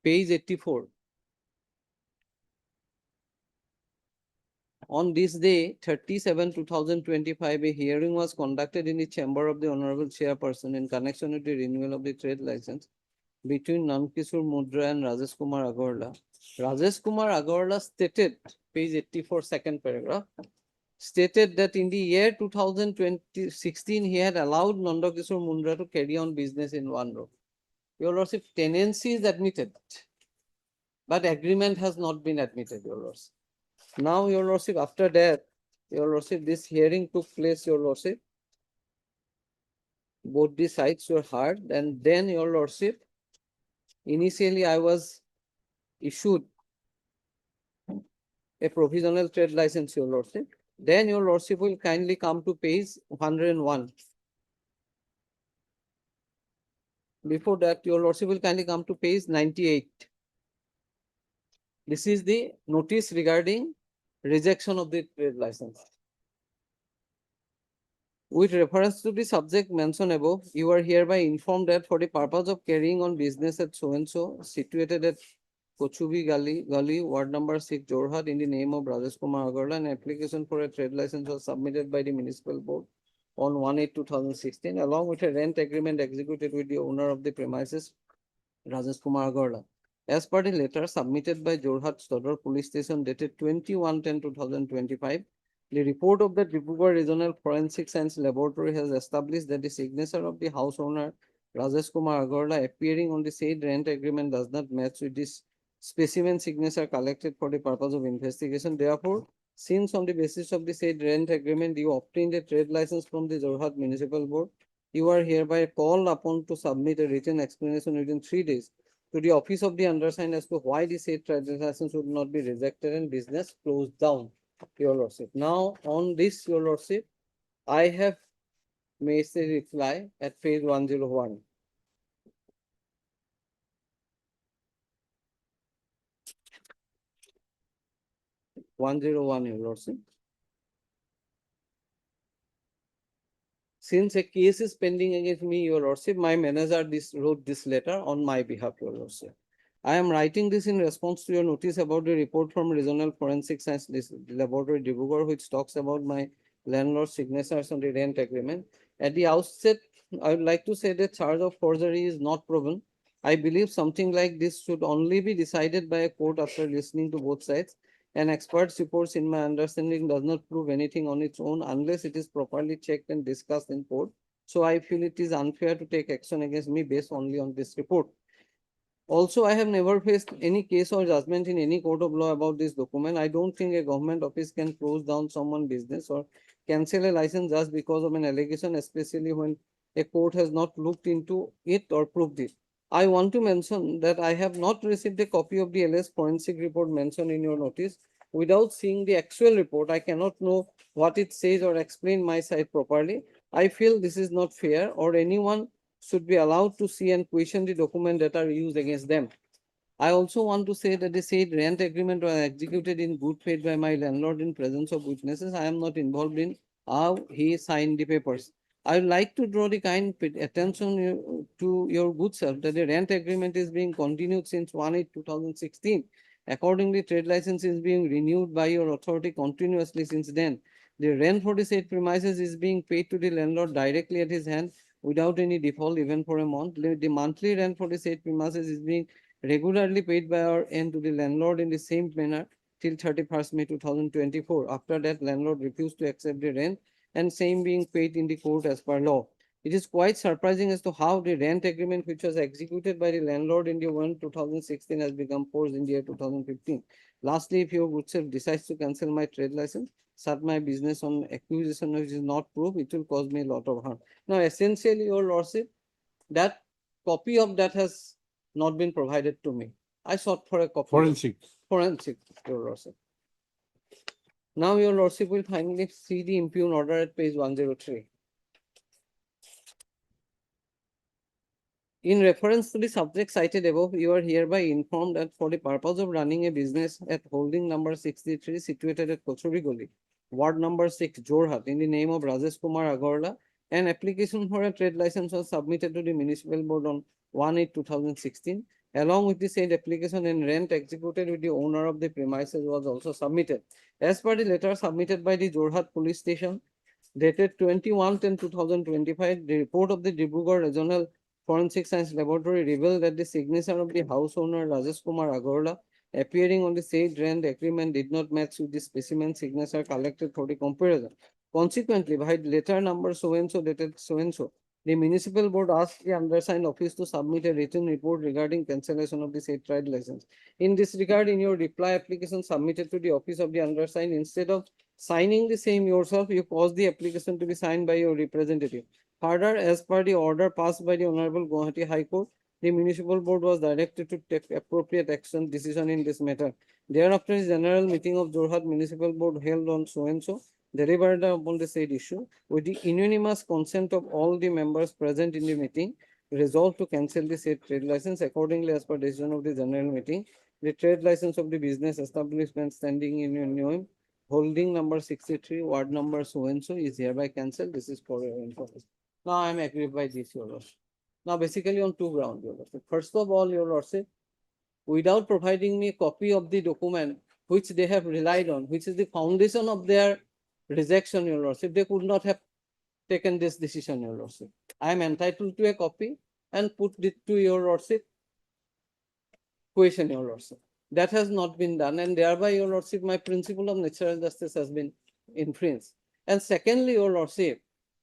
page 84. On this day, 30/7/2025, a hearing was conducted in the chamber of the Honorable Chairperson in connection with the renewal of the trade license between Nankishore Mundra and Rajesh Kumar Agarwala. Rajesh Kumar Agarwala stated, page 84, second paragraph, stated that in the year 2016, he had allowed Nandakishore Mundra to carry on business in one room. Your lordship, tenancy is admitted, but agreement has not been admitted, your lordship. Now, your lordship, after that, your lordship, this hearing took place, your lordship. Both the sides were heard, and then, your lordship, initially I was issued a provisional trade license, your lordship. Then, your lordship will kindly come to page 101. Before that, your lordship will kindly come to page 98. This is the notice regarding rejection of the trade license. With reference to the subject mentioned above, you are hereby informed that for the purpose of carrying on business at so and so, situated at Kochubi Gali, ward number 6, Jorhat, in the name of Rajesh Kumar Agarwala, an application for a trade license was submitted by the municipal board on 1/8/2016, along with a rent agreement executed with the owner of the premises, Rajesh Kumar Agarwala. As per the letter submitted by Jorhat Sodor Police Station dated 21/10/2025, the report of the Tribhuvan Regional Forensic Science Laboratory has established that the signature of the house owner Rajesh Kumar Agarwala appearing on the said rent agreement does not match with this specimen signature collected for the purpose of investigation. Therefore, since on the basis of the said rent agreement you obtained a trade license from the Jorhat Municipal Board, you are hereby called upon to submit a written explanation within 3 days to the office of the undersigned as to why the said trade license would not be rejected and business closed down, your lordship. Now, on this, your lordship, I have made a reply at page 101. Your lordship. since a case is pending against me, your lordship, my manager wrote this letter on my behalf, your lordship. I am writing this in response to your notice about the report from Regional Forensic Science Laboratory Dibrugarh, which talks about my landlord's signatures on the rent agreement. At the outset, I would like to say that charge of forgery is not proven. I believe something like this should only be decided by a court after listening to both sides. An expert's reports, in my understanding, does not prove anything on its own unless it is properly checked and discussed in court. So I feel it is unfair to take action against me based only on this report. Also, I have never faced any case or judgment in any court of law about this document. I don't think a government office can close down someone's business or cancel a license just because of an allegation, especially when a court has not looked into it or proved it. I want to mention that I have not received a copy of the LS forensic report mentioned in your notice. Without seeing the actual report, I cannot know what it says or explain my side properly. I feel this is not fair, or anyone should be allowed to see and question the document that are used against them. I also want to say that the said rent agreement was executed in good faith by my landlord in presence of witnesses. I am not involved in how he signed the papers. I would like to draw the kind attention to your good self that the rent agreement is being continued since 1/8/2016. Accordingly, trade license is being renewed by your authority continuously since then. The rent for the said premises is being paid to the landlord directly at his hand without any default even for a month. The monthly rent for the said premises is being regularly paid by our end to the landlord in the same manner till 31st May 2024. After that, landlord refused to accept the rent and same being paid in the court as per law. It is quite surprising as to how the rent agreement which was executed by the landlord in the year 2016 has become forced in the year 2015. Lastly, if your good self decides to cancel my trade license, start my business on accusation which is not proved, it will cause me a lot of harm. Now, essentially, your lordship, that copy of that has not been provided to me. I sought for a copy. Forensic. Forensic, your lordship. Now, your lordship will finally see the impugn order at page 103. In reference to the subject cited above, you are hereby informed that for the purpose of running a business at holding number 63 situated at Kochori Goli, ward number 6, Jorhat, in the name of Rajesh Kumar Agarwala, an application for a trade license was submitted to the municipal board on 1/8/2016. Along with the said application, and rent executed with the owner of the premises was also submitted. As per the letter submitted by the Jorhat police station dated 21/10/2025, the report of the Dibrugarh Regional Forensic Science Laboratory revealed that the signature of the house owner Rajesh Kumar Agarwala appearing on the said rent agreement did not match with the specimen signature collected for the comparison. Consequently, by letter number so-and-so dated so-and-so, the municipal board asked the undersigned office to submit a written report regarding cancellation of the said trade license. In this regard, in your reply application submitted to the office of the undersigned, instead of signing the same yourself, you caused the application to be signed by your representative. Further, as per the order passed by the Honorable Gauhati High Court, the municipal board was directed to take appropriate action decision in this matter. Thereafter, a general meeting of Jorhat Municipal Board held on so-and-so, deliberated upon the said issue, with the unanimous consent of all the members present in the meeting, resolved to cancel the said trade license. Accordingly, as per decision of the general meeting, the trade license of the business establishment standing in your name, holding number 63, ward number so-and-so, is hereby cancelled. This is for your information. Now I am aggrieved by this, your lordship. Now, basically on two grounds, your lordship. First of all, your lordship, without providing me a copy of the document which they have relied on, which is the foundation of their rejection, your lordship, they could not have taken this decision, your lordship. I am entitled to a copy and put it to your lordship, question, your lordship. That has not been done, and thereby, your lordship, my principle of natural justice has been infringed. And secondly, your lordship,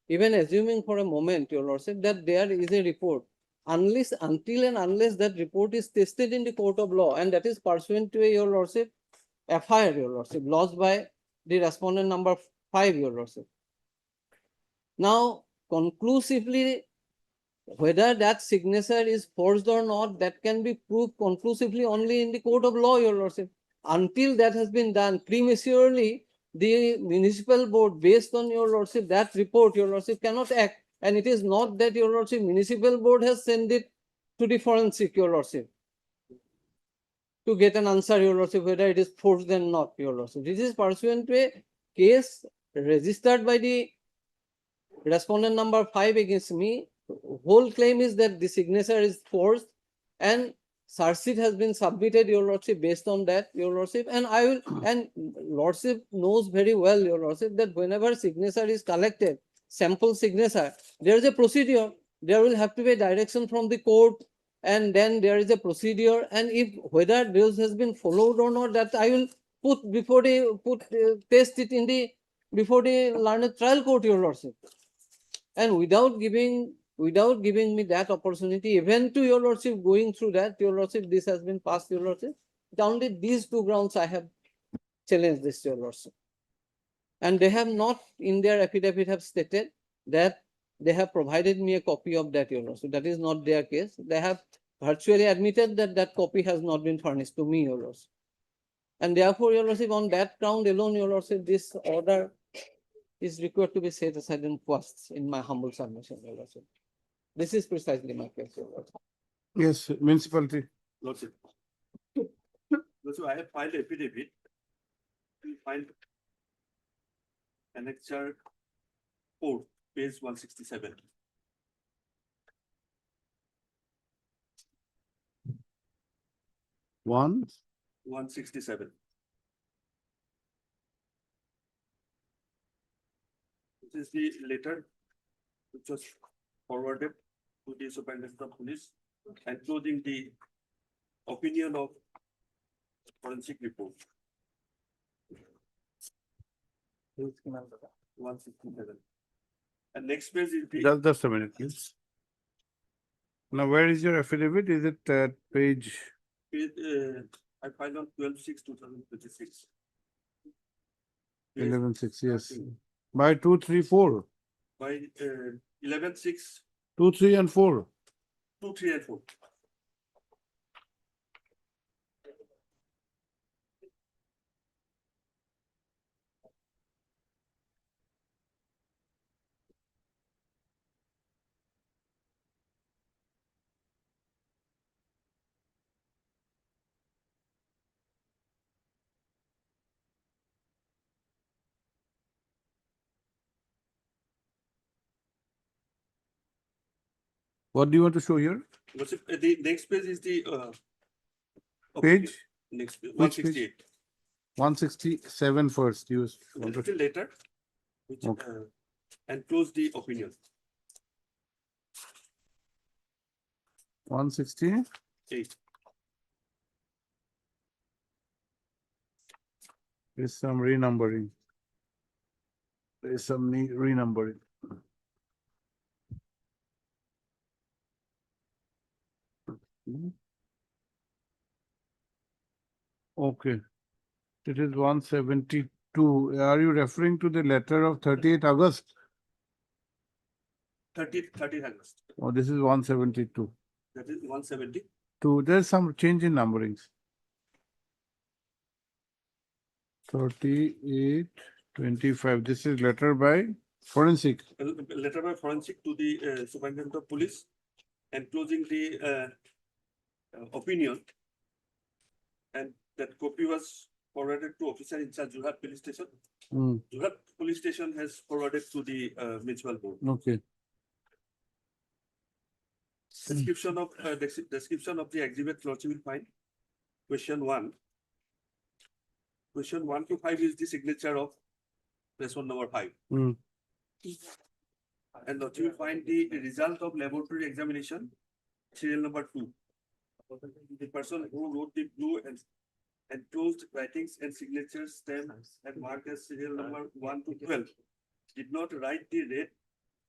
even assuming for a moment, your lordship, that there is a report, until and unless that report is tested in the court of law, and that is pursuant to a, your lordship, FIR, your lordship, lodged by the respondent number 5, your lordship. Now, conclusively, whether that signature is forged or not, that can be proved conclusively only in the court of law, your lordship. Until that has been done, prematurely, the municipal board, based on your lordship, that report, your lordship, cannot act. And it is not that your lordship, municipal board has sent it to the forensic, your lordship, to get an answer, your lordship, whether it is forged or not, your lordship. This is pursuant to a case registered by the respondent number 5 against me. Whole claim is that the signature is forged and search sheet has been submitted, your lordship, based on that, your lordship. And I will, and lordship knows very well, your lordship, that whenever signature is collected, sample signature, there is a procedure. There will have to be a direction from the court, and then there is a procedure. And if whether this has been followed or not, that I will put before the test it in the before the learned trial court, your lordship. And without giving me that opportunity, even to your lordship, going through that, your lordship, this has been passed, your lordship. Only these two grounds I have challenged this, your lordship. And they have not, in their affidavit, have stated that they have provided me a copy of that, your lordship. That is not their case. They have virtually admitted that that copy has not been furnished to me, your lordship. And therefore, your lordship, on that ground alone, your lordship, this order is required to be set aside and quashed, in my humble submission, your lordship. This is precisely my case, your lordship. Yes, municipality. Lordship. Lordship, I have filed affidavit. We filed annexure 4, page 167. One. 167. This is the letter which was forwarded to the superintendent of police, including the opinion of forensic report. 167. And next page is the Just a minute, please. Now, where is your affidavit? Is it page? I filed on 12/6/2026. 11/6, yes. By 2, 3, 4. By 11/6, 2, 3, and 4. 2, 3, and 4. What do you want to show here? The next page is the Page? next page, Which page? 168. 167 first. Use. Little later, which enclose the opinion. 168. There's some renumbering. There's some renumbering. Okay. It is 172. Are you referring to the letter of 30th August? 30 August. Oh, this is 172. That is 170. There's some change in numberings. 38, 25. This is letter by forensic. Letter by forensic to the superintendent of police, enclosing the opinion, and that copy was forwarded to officer in charge Gauhati police station. Gauhati police station has forwarded to the municipal board. Okay. Description of the exhibit lordship will find. Question 1. Question 1 to 5 is the signature of respondent number 5. And lordship will find the result of laboratory examination, serial number 2. The person who wrote the blue and enclosed writings and signatures stamped and marked as serial number 1 to 12 did not write the red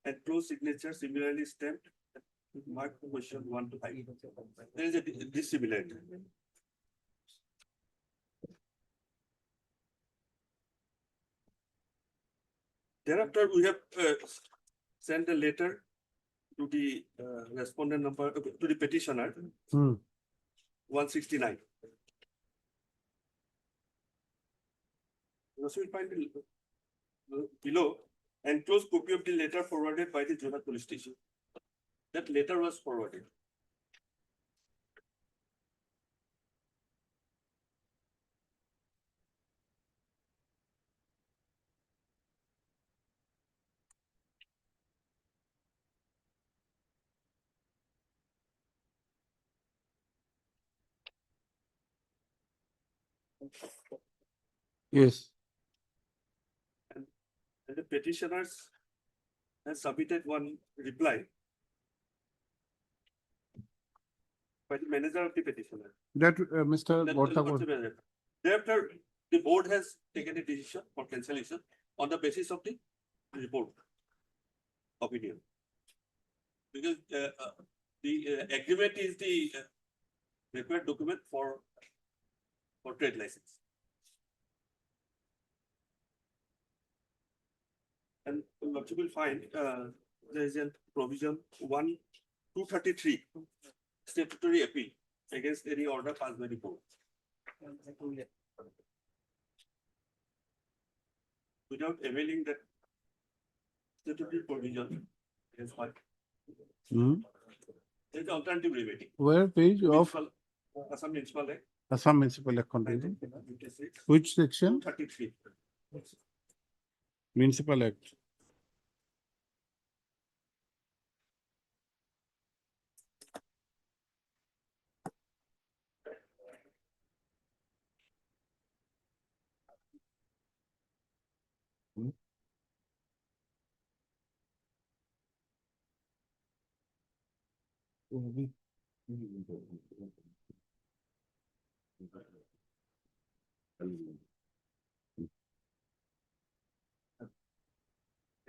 enclosed signature similarly stamped and marked question 1 to 5. There is a dissimilarity. Thereafter, we have sent a letter to the respondent number, to the petitioner, 169. You will find below enclosed copy of the letter forwarded by the Gauhati police station. That letter was forwarded. Yes. And the petitioners has submitted one reply by the manager of the petitioner. That Mr. That- Bhatta what's the manager? Thereafter, the board has taken a decision for cancellation on the basis of the report opinion. Because the agreement is the required document for trade license. And what you will find, there is a provision 233 statutory appeal against any order passed by the board. Without availing that statutory provision, is what? Hmm. There is alternative remedy. Where page of Municipal- Assam Municipal Act. Assam Municipal Accounting? Which section? 233. Municipal Act.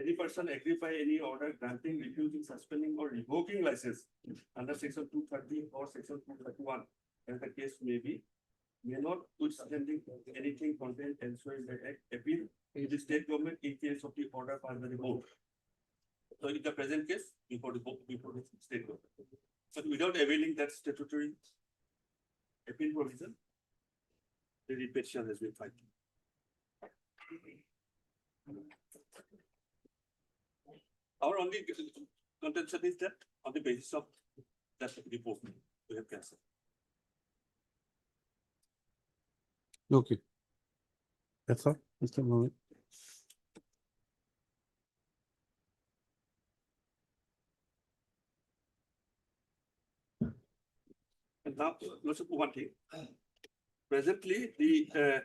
Any person aggrieved by any order granting, refusing, suspending, or revoking license under section 230 or section 231, as the case may be, may not withstanding anything contained elsewhere in the act, appeal to the state government in case of the order passed by the board. So in the present case, before the state government. But without availing that statutory appeal provision, the petition has been filed. Our only contention is that on the basis of that report, we have cancelled. Okay. That's all, Mr. Mohammed. And now, let's look one thing. Presently, the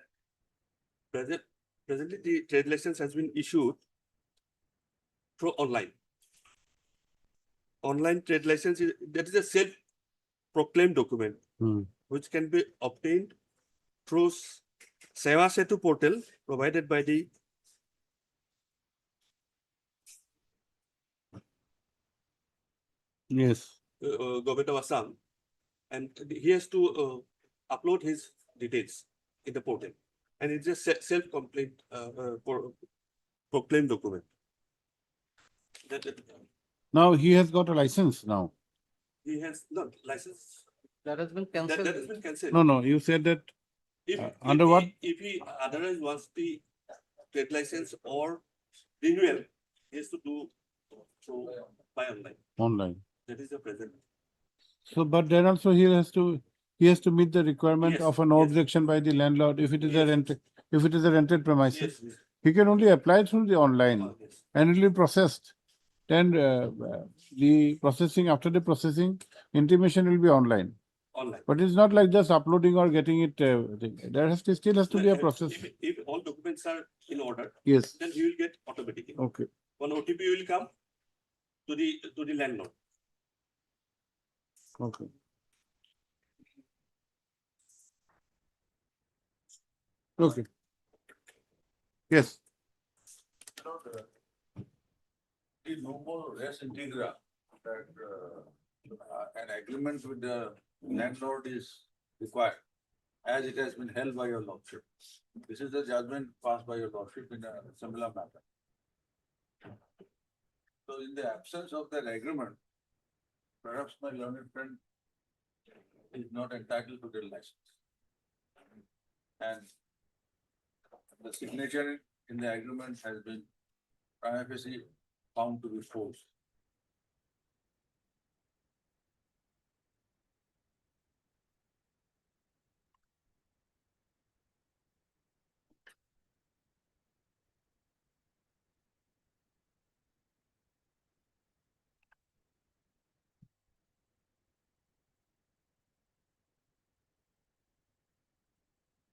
trade license has been issued through online. Online trade license that is a self-proclaimed document, which can be obtained through Seva Setu portal provided by the Yes. Government of Assam, and he has to upload his details in the portal, and it's a self-complaint proclaimed document. Now he has got a license now. He has no license. That has been That cancelled. has been cancelled. No, you said that If, under what? If he otherwise wants the trade license or renewal, he has to do through by online. Online. That is the present. So, but then also he has to meet the requirement Yes, of a no yes. objection by the landlord if it is a Yes. rented, if it is a rented premises. Yes, He can only apply through the online yes. and it will be processed. Then the processing, after the processing, intimation will be online. Online. But it's not like just uploading or getting it. There still has to be a process. If all documents are in order, Yes. then he will get automatically. Okay. One OTP will come to the landlord. Okay. Okay. Yes. Is no more res integra that an agreement with the landlord is required, as it has been held by your lordship. This is the judgment passed by your lordship in a similar matter. So in the absence of that agreement, perhaps my learned friend is not entitled to the license. And the signature in the agreement has been prima facie found to be false.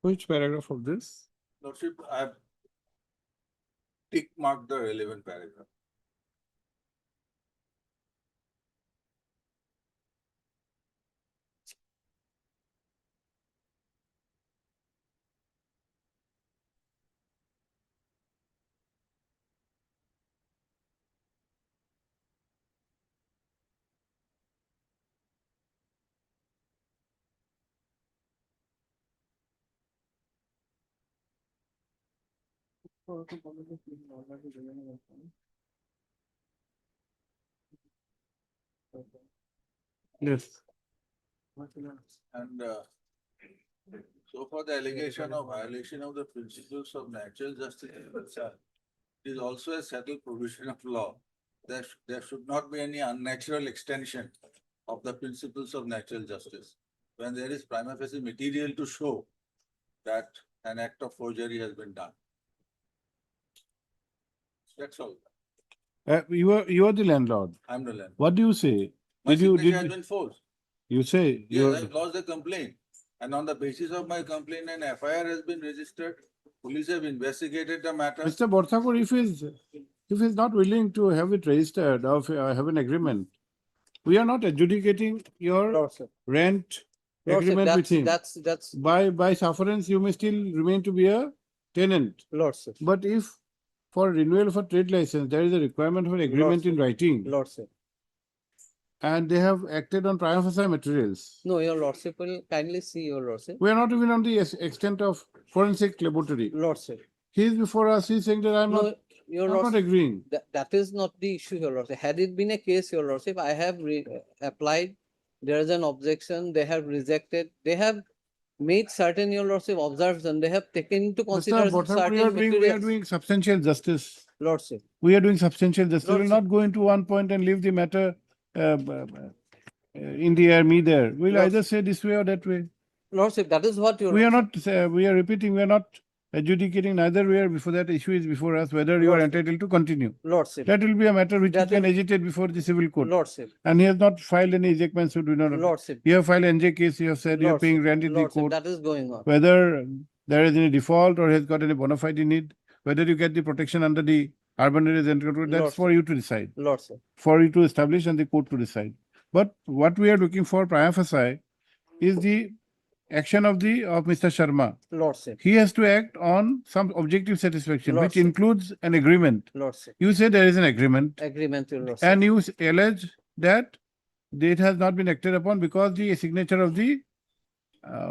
Which paragraph of this? Lordship, I've tick marked the relevant paragraph. Yes. And so for the allegation of violation of the principles of natural justice is concerned, it is also a settled provision of law. There should not be any unnatural extension of the principles of natural justice when there is prima facie material to show that an act of forgery has been done. That's all. You are the landlord. I'm the landlord. What do you say? My Did you, signature has did, been forged. you say you're, Yes, I lodged the complaint. And on the basis of my complaint, an FIR has been registered. Police have investigated the matter. Mr. Borthakur, if he's not willing to have it registered or have an agreement, we are not adjudicating your Lordship. rent Lordship, agreement with him. that's By sufferance, you may still remain to be a tenant. Lordship. But if for renewal of a trade license, there is a requirement for agreement in writing, Lordship. and they have acted on prima facie materials. No, your Lordship will kindly see your Lordship. We are not even on the extent of forensic laboratory. Lordship. He is before us, he is saying that I'm No, your not Lordship, agreeing. that is not the issue, your Lordship. Had it been a case, your Lordship, I have applied, there is an objection, they have rejected, they have made certain, your Lordship, observation, they have taken into Mr. consideration Borthakur, we certain are materials. doing substantial justice. Lordship. We are doing substantial justice. We will Lordship. not go into one point and leave the matter in the air, me there. We'll Lordship. either say this way or that way. Lordship, that is what your We are Lordship. not, we are repeating, we are not adjudicating neither way before that issue is before us, whether you are Lordship. entitled to continue. Lordship. That will be a matter which you That can will- agitate before the civil court. Lordship. And he has not filed any ejectment, so do not. Lordship. You have filed NJ case, you have said you are paying rent in the Lordship, court. that is going on. Whether there is any default or has got any bona fide need, whether you get the protection under the urban areas and that's Lordship. for you to decide, Lordship. for you to establish and the court to decide. But what we are looking for prima facie is the action of Mr. Sharma. Lordship. He has to act on some objective satisfaction, which Lordship. includes an agreement. Lordship. You say there is an agreement, Agreement, your Lordship. and you allege that it has not been acted upon because the signature of the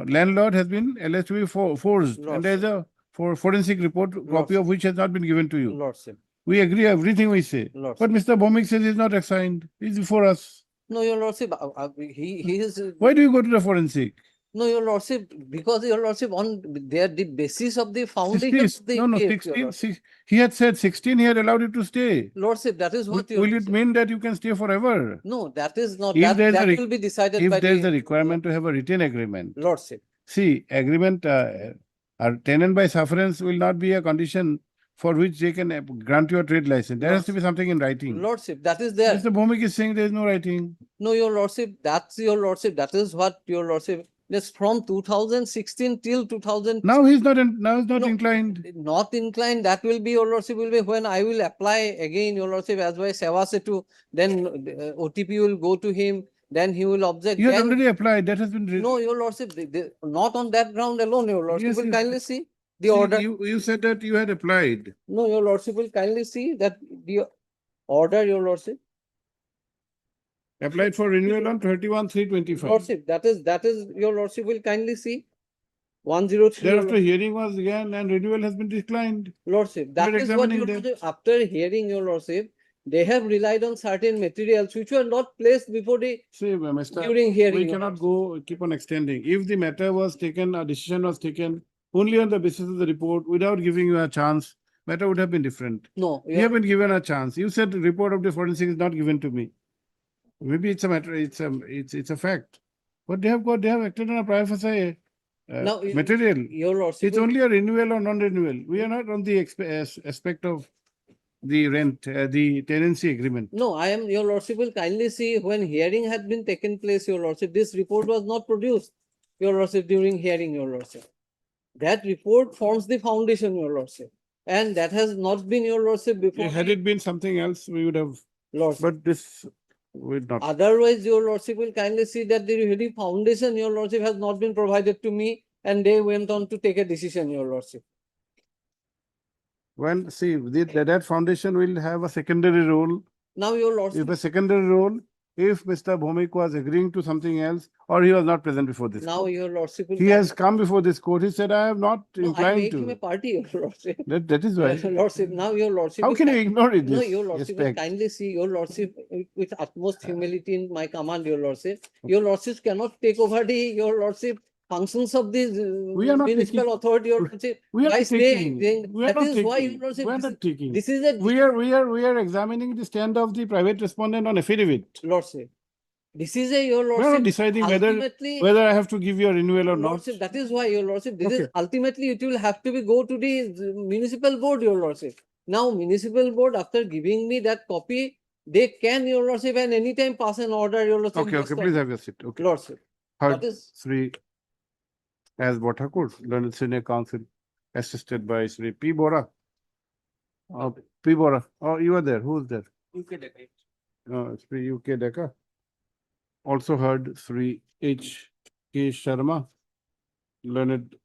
landlord has been alleged to be forged, and there is a forensic report copy Lordship. of which has not been given to you. Lordship. We agree everything we say, Lordship. but Mr. Bhomik says he's not assigned. He's before us. No, your Lordship, he is. Why do you go to the forensic? No, your Lordship, because your Lordship, on the basis of the foundation of the No, case, your 16. Lordship. He had said 16. He had allowed you to stay. Lordship, that is what your Will it Lordship. mean that you can stay forever? No, that is not, If there is that a will be decided by If there is a the requirement to have a written agreement, Lordship. see, agreement, a tenant by sufferance will not be a condition for which they can grant you a trade license. There has to be something in writing. Lordship, that is there. Mr. Bhomik is saying there is no writing. No, your Lordship, that's your Lordship, that is what your Lordship, that's from 2016 till 2000. Now he's not inclined. Not inclined, that will be, your Lordship, will be when I will apply again, your Lordship, as by Seva Setu, then OTP will go to him, then he will object. You had then- already applied. That has been. No, your Lordship, not on that ground alone, your Lordship Yes, will yes. kindly see the See, order. You said that you had applied. No, your Lordship will kindly see that the order, your Lordship. Applied for renewal on 31/3/25. Lordship, that is, your Lordship will kindly see. 103. your Thereafter hearing was again and renewal has been declined. Lordship, that We are is what examining your them. Lordship, after hearing your Lordship, they have relied on certain materials which were not placed before the, See, Mr. during hearing. We your cannot go, keep on extending. If the matter was taken, a decision was taken only on the basis of the report without giving you a chance, matter would have been different. No, You have been given a chance. You said the report of the forensic is not given to me. Maybe it's a matter, it's a fact. But they have acted on a prima facie Now, material. your Lordship. It's only a renewal or non-renewal. We are not on the aspect of the rent, the tenancy agreement. No, your Lordship will kindly see when hearing had been taken place, your Lordship, this report was not produced, your Lordship, during hearing, your Lordship. That report forms the foundation, your lordship. And that has not been, your lordship, before. Had it been something else, we would have, Lordship. but this would not. Otherwise, your lordship will kindly see that the very foundation, your lordship, has not been provided to me, and they went on to take a decision, your lordship. When, see, that foundation will have a secondary role. Now, your lordship. If a secondary role, if Mr. Bhumik was agreeing to something else, or he was not present before this Now, court. your lordship will. He has come before this court. He said, I have not No, I inclined made him a to. party, your lordship. That is why. Lordship, now your lordship. How will can you kind- ignore it? No, this your lordship will aspect? kindly see, your lordship, with utmost humility in my command, your lordship. Your lordship cannot take over your lordship functions of the We are not municipal taking- authority, your lordship. We are By not saying, taking. We are that not is why, your taking. lordship, We are not taking. this is a We are examining the stand of the private respondent on affidavit. lordship. This is a, your We are not lordship. deciding Ultimately, whether I have to give you a renewal or not. lordship, that is why, your lordship, this is Okay. ultimately it will have to be go to the municipal board, your lordship. Now, municipal board, after giving me that copy, they can, your lordship, and anytime pass an order, your lordship. Okay, based okay, on please have your seat. Okay. Lordship. Heard That is, Sri as Bothakur, learned senior counsel, assisted by Sri P. Bora. P. Bora. Oh, you are there. Who is there? Sri UK Deka. Also heard Sri H. K. Sharma, learned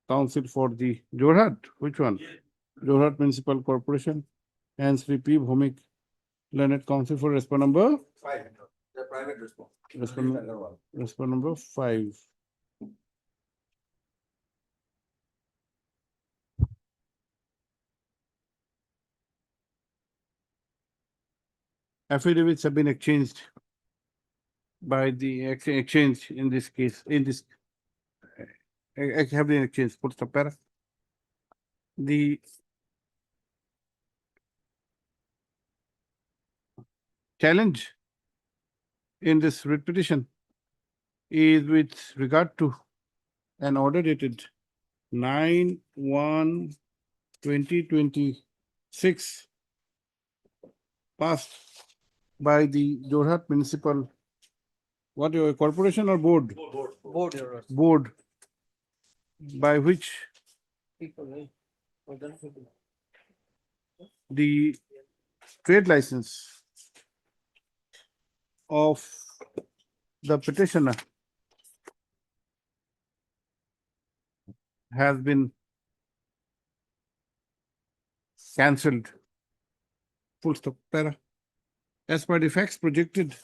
counsel for the Jorhat. Which one? Jorhat Municipal Corporation. And Sri P. Bhumik, learned counsel for respondent number? 5, the private response. Respondent number 5. Affidavits have been exchanged by the exchange in this case, have been exchanged. Put the para. The challenge in this writ petition is with regard to an order dated 9/1/2026 passed by the Jorhat Municipal, what, corporation or board? board, your lordship. Board, by which the trade license of the petitioner has been cancelled. Full stop, para. As per the facts projected,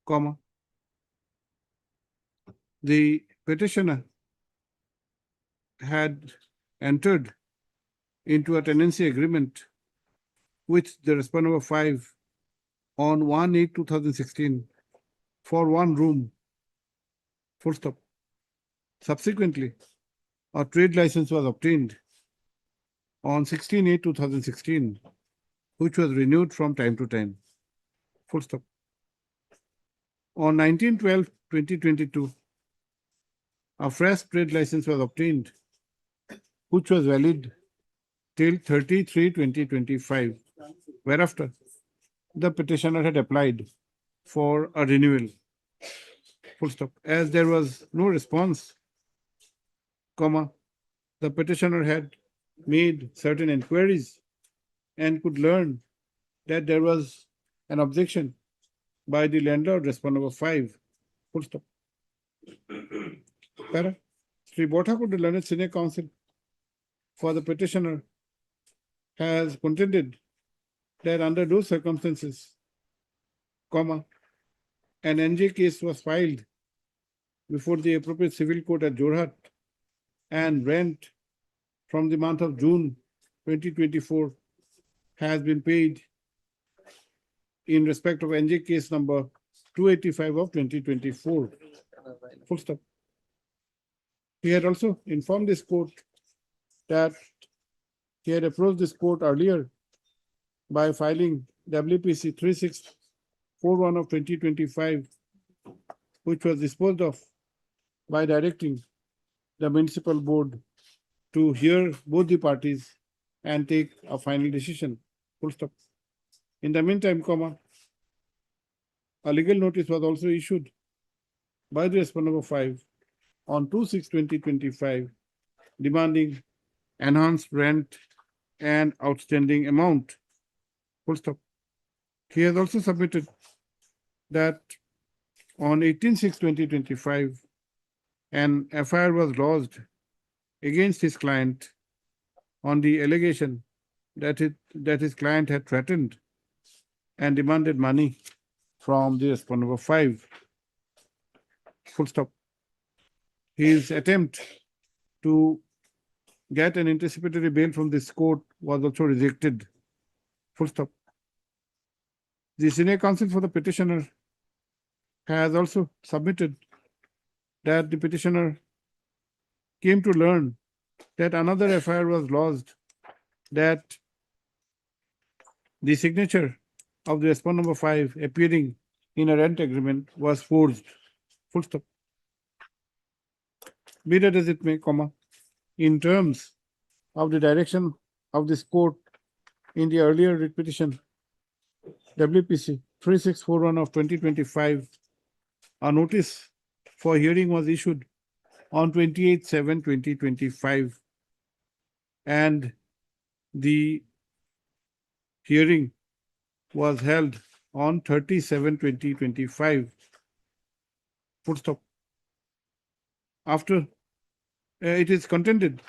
comma, the petitioner had entered into a tenancy agreement with the respondent number 5 on 1/8/2016 for one room. Full stop. Subsequently, a trade license was obtained on 16/8/2016, which was renewed from time to time. Full stop. On 19/12/2022, a fresh trade license was obtained, which was valid till 30/3/2025, whereafter the petitioner had applied for a renewal. Full stop. As there was no response, comma, the petitioner had made certain inquiries and could learn that there was an objection by the landlord, respondent number 5. Full stop. Para. Sri Bothakur, the learned senior counsel for the petitioner, has contended that under those circumstances, comma, an NJ case was filed before the appropriate civil court at Jorhat, and rent from the month of June 2024 has been paid in respect of NJ case number 285 of 2024. Full stop. He had also informed this court that he had approached this court earlier by filing WPC 3641 of 2025, which was disposed of by directing the municipal board to hear both the parties and take a final decision. Full stop. In the meantime, comma, a legal notice was also issued by the respondent number 5 on 2/6/2025, demanding enhanced rent and outstanding amount. Full stop. He has also submitted that on 18/6/2025, an FIR was lodged against his client on the allegation that his client had threatened and demanded money from the respondent number 5. Full stop. His attempt to get an anticipatory bail from this court was also rejected. Full stop. The senior counsel for the petitioner has also submitted that the petitioner came to learn that another FIR was lodged, that the signature of the respondent number 5 appearing in a rent agreement was forged. Full stop. Be that as it may, comma, in terms of the direction of this court in the earlier writ petition, WPC 3641 of 2025, a notice for hearing was issued on 28/7/2025, and the hearing was held on 30/7/2025. Full stop. After it is contended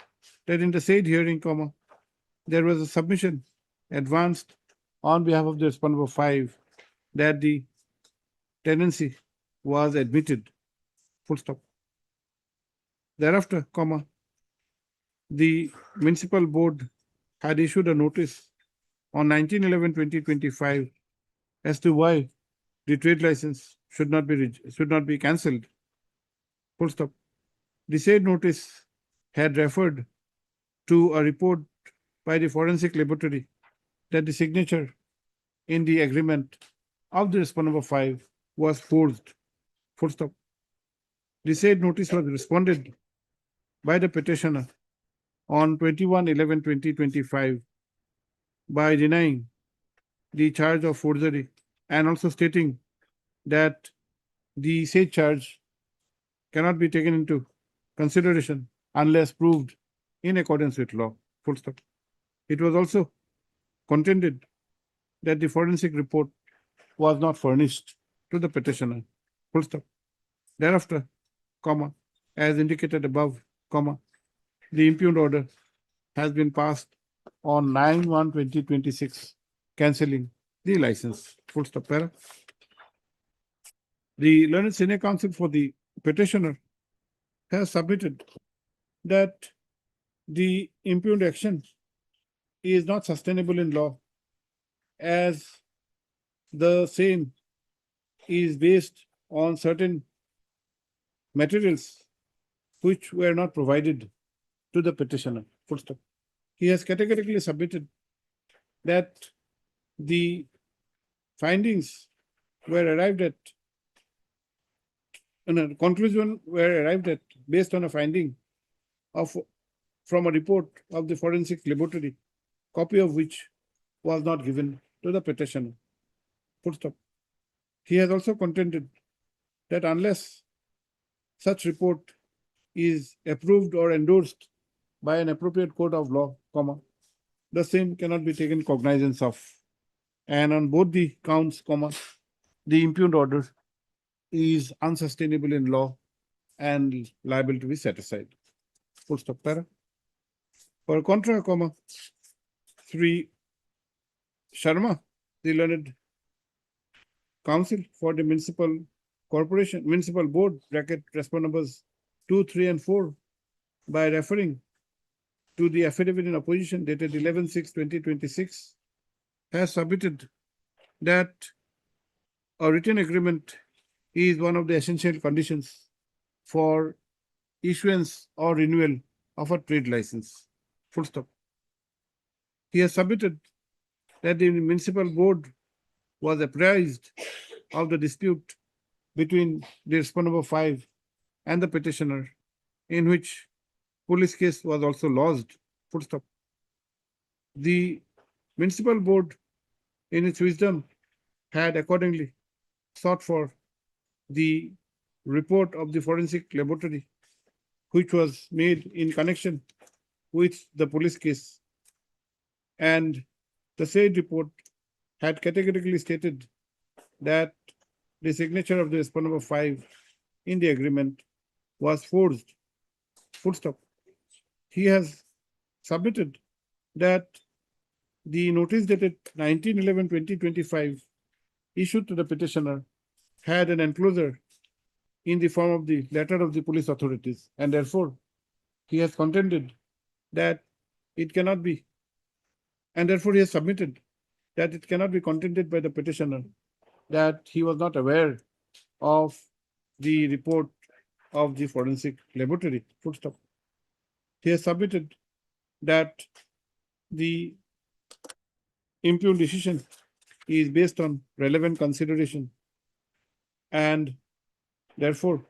that in the said hearing, comma, there was a submission advanced on behalf of the respondent number 5 that the tenancy was admitted. Full stop. Thereafter, comma, the municipal board had issued a notice on 19/11/2025 as to why the trade license should not be cancelled. Full stop. The said notice had referred to a report by the forensic laboratory that the signature in the agreement of the respondent number 5 was forged. Full stop. The said notice was responded by the petitioner on 21/11/2025 by denying the charge of forgery and also stating that the said charge cannot be taken into consideration unless proved in accordance with law. Full stop. It was also contended that the forensic report was not furnished to the petitioner. Full stop. Thereafter, comma, as indicated above, comma, the impugned order has been passed on 9/1/2026, cancelling the license. Full stop. Para. The learned senior counsel for the petitioner has submitted that the impugned action is not sustainable in law, as the same is based on certain materials which were not provided to the petitioner. Full stop. He has categorically submitted that the findings were arrived at, and a conclusion were arrived at based on a finding from a report of the forensic laboratory, copy of which was not given to the petitioner. Full stop. He has also contended that unless such report is approved or endorsed by an appropriate court of law, comma, the same cannot be taken cognizance of. And on both the counts, comma, the impugned order is unsustainable in law and liable to be set aside. Full stop. Para. For contra, comma, 3 Sharma, the learned counsel for the municipal corporation, municipal board, bracket respondent numbers 2, 3, and 4, by referring to the affidavit in opposition dated 11/6/2026, has submitted that a written agreement is one of the essential conditions for issuance or renewal of a trade license. Full stop. He has submitted that the municipal board was apprised of the dispute between the respondent number 5 and the petitioner, in which police case was also lodged. Full stop. The municipal board, in its wisdom, had accordingly sought for the report of the forensic laboratory, which was made in connection with the police case. And the said report had categorically stated that the signature of the respondent number 5 in the agreement was forged. Full stop. He has submitted that the notice dated 19/11/2025 issued to the petitioner had an enclosure in the form of the letter of the police authorities, and therefore he has contended that it cannot be, and therefore he has submitted that it cannot be contended by the petitioner that he was not aware of the report of the forensic laboratory. Full stop. He has submitted that the impugned decision is based on relevant consideration, and therefore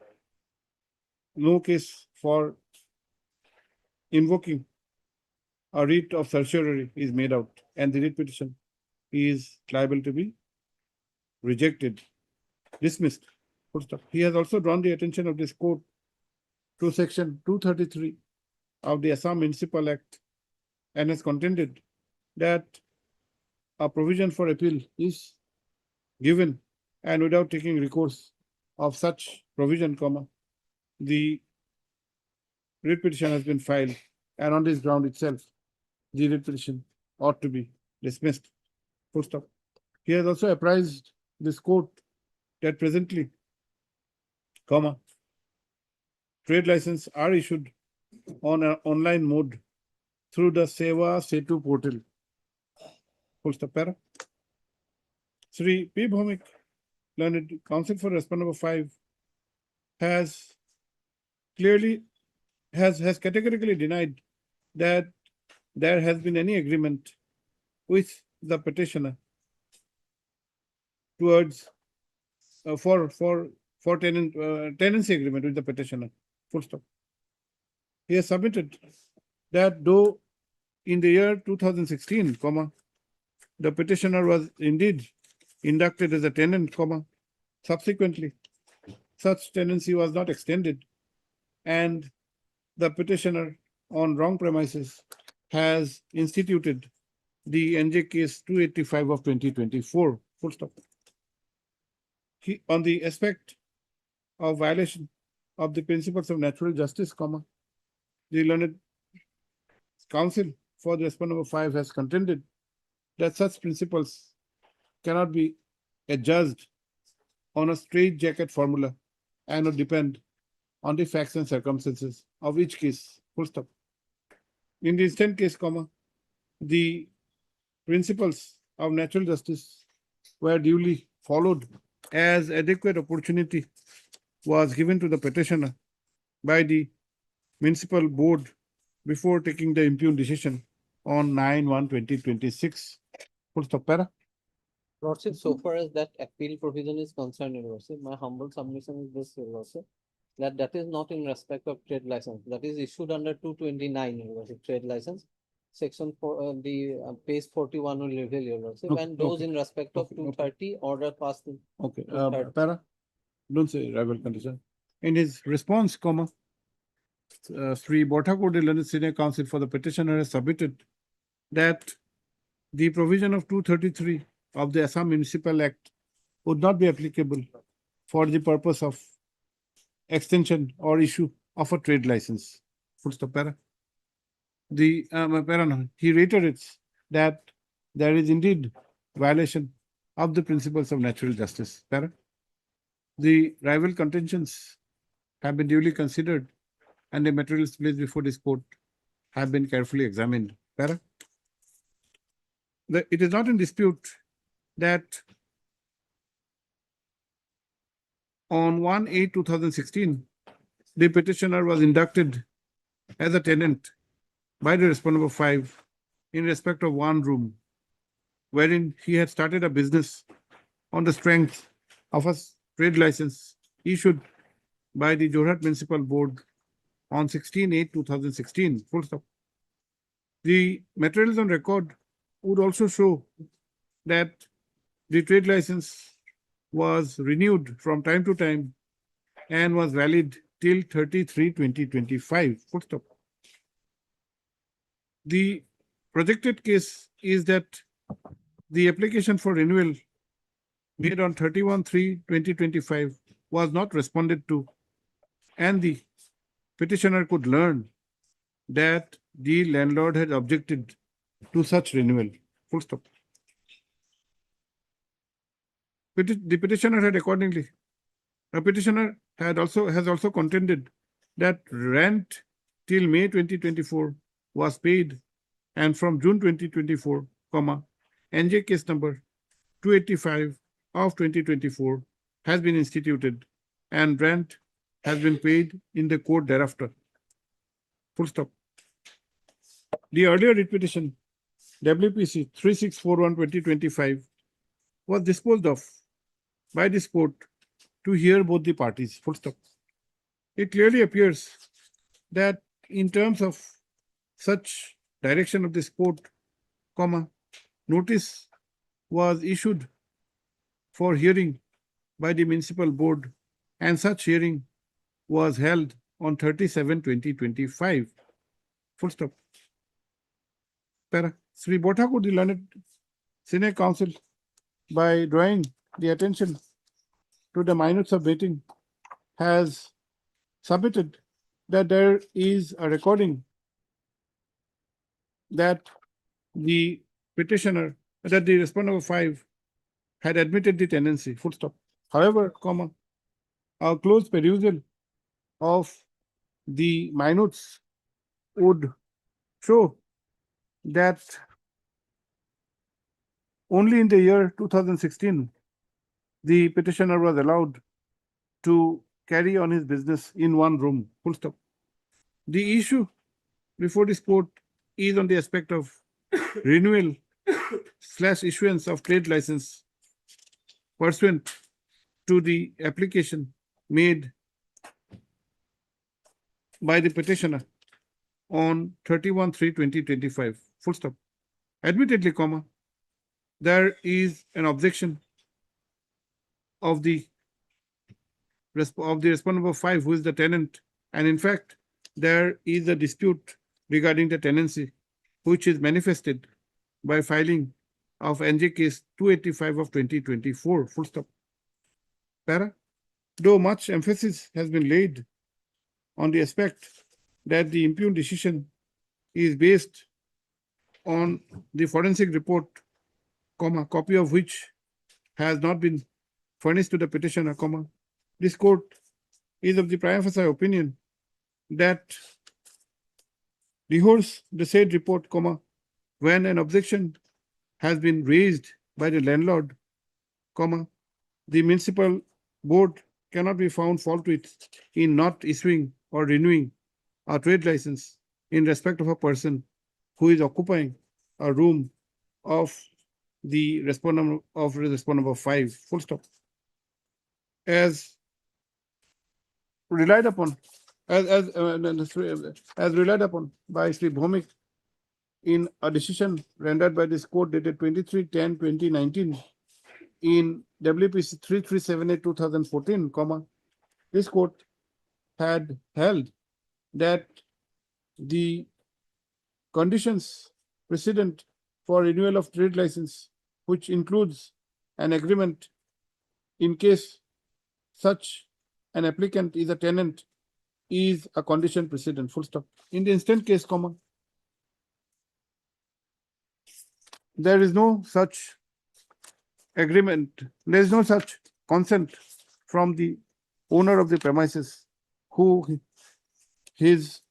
no case for invoking a writ of certiorari is made out, and the writ petition is liable to be rejected, dismissed. Full stop. He has also drawn the attention of this court to section 233 of the Assam Municipal Act and has contended that a provision for appeal is given, and without taking recourse of such provision, the writ petition has been filed, and on this ground itself, the writ petition ought to be dismissed. Full stop. He has also apprised this court that presently, trade license are issued on an online mode through the Seva Setu portal. Full stop. Para. Sri P. Bhomik, learned counsel for respondent number 5, has categorically denied that there has been any agreement with the petitioner towards for tenancy agreement with the petitioner. Full stop. He has submitted that though in the year 2016, the petitioner was indeed inducted as a tenant, subsequently such tenancy was not extended, and the petitioner on wrong premises has instituted the NJ case 285 of 2024. Full stop. On the aspect of violation of the principles of natural justice, the learned counsel for the respondent number 5 has contended that such principles cannot be adjudged on a straitjacket formula and would depend on the facts and circumstances of each case. Full stop. In the instant case, the principles of natural justice were duly followed as adequate opportunity was given to the petitioner by the municipal board before taking the impugned decision on 9/1/2026. Full stop. Para. Lordship, so far as that appeal provision is concerned, Your Lordship, my humble submission is this, Your Lordship, that is not in respect of trade license. That is issued under 229, Your Lordship, trade license. Section 4, page 41 will reveal, Your Lordship, Okay, and those okay. in respect of Okay, 230 order passed. Okay. 230. Para. Don't say rival condition. In his response, Sri Bothakode Learned Senior Counsel for the petitioner has submitted that the provision of 233 of the Assam Municipal Act would not be applicable for the purpose of extension or issue of a trade license. Full stop. Para. He reiterates that there is indeed violation of the principles of natural justice. Para. The rival contentions have been duly considered and the materials placed before this court have been carefully examined. Para. It is not in dispute that on 1/8/2016, the petitioner was inducted as a tenant by the respondent number 5 in respect of one room, wherein he had started a business on the strength of a trade license issued by the Jorhat Municipal Board on 16/8/2016. Full stop. The materials on record would also show that the trade license was renewed from time to time and was valid till 30/3/2025. Full stop. The projected case is that the application for renewal made on 31/3/2025 was not responded to, and the petitioner could learn that the landlord had objected to such renewal. Full stop. The petitioner had accordingly, a petitioner has also contended that rent till May 2024 was paid, and from June 2024, NJ case number 285 of 2024 has been instituted, and rent has been paid in the court thereafter. Full stop. The earlier writ petition, WPC 3641/2025, was disposed of by this court to hear both the parties. Full stop. It clearly appears that in terms of such direction of this court, notice was issued for hearing by the municipal board, and such hearing was held on 30/7/2025. Full stop. Para. Sri Bothakur, the learned senior counsel, by drawing the attention to the minutes of meeting, has submitted that there is a recording that the petitioner, that the respondent of 5 had admitted the tenancy. Full stop. However, a close perusal of the minutes would show that only in the year 2016, the petitioner was allowed to carry on his business in one room. Full stop. The issue before this court is on the aspect of renewal / issuance of trade license pursuant to the application made by the petitioner on 31/3/2025. Full stop. Admittedly, there is an objection of the respondent of 5, who is the tenant, and in fact, there is a dispute regarding the tenancy, which is manifested by filing of NJ case 285 of 2024. Full stop. Para. Though much emphasis has been laid on the aspect that the impugned decision is based on the forensic report, copy of which has not been furnished to the petitioner, this court is of the prima facie opinion that reholds the said report, when an objection has been raised by the landlord, the municipal board cannot be found fault with in not issuing or renewing a trade license in respect of a person who is occupying a room of the respondent of 5. Full stop. As relied upon, as relied upon by Sri Bhomik in a decision rendered by this court dated 23/10/2019 in WPC 3378/2014, this court had held that the conditions precedent for renewal of trade license, which includes an agreement in case such an applicant is a tenant, is a condition precedent. Full stop. In the instant case, there is no such agreement, there is no such consent from the owner of the premises who has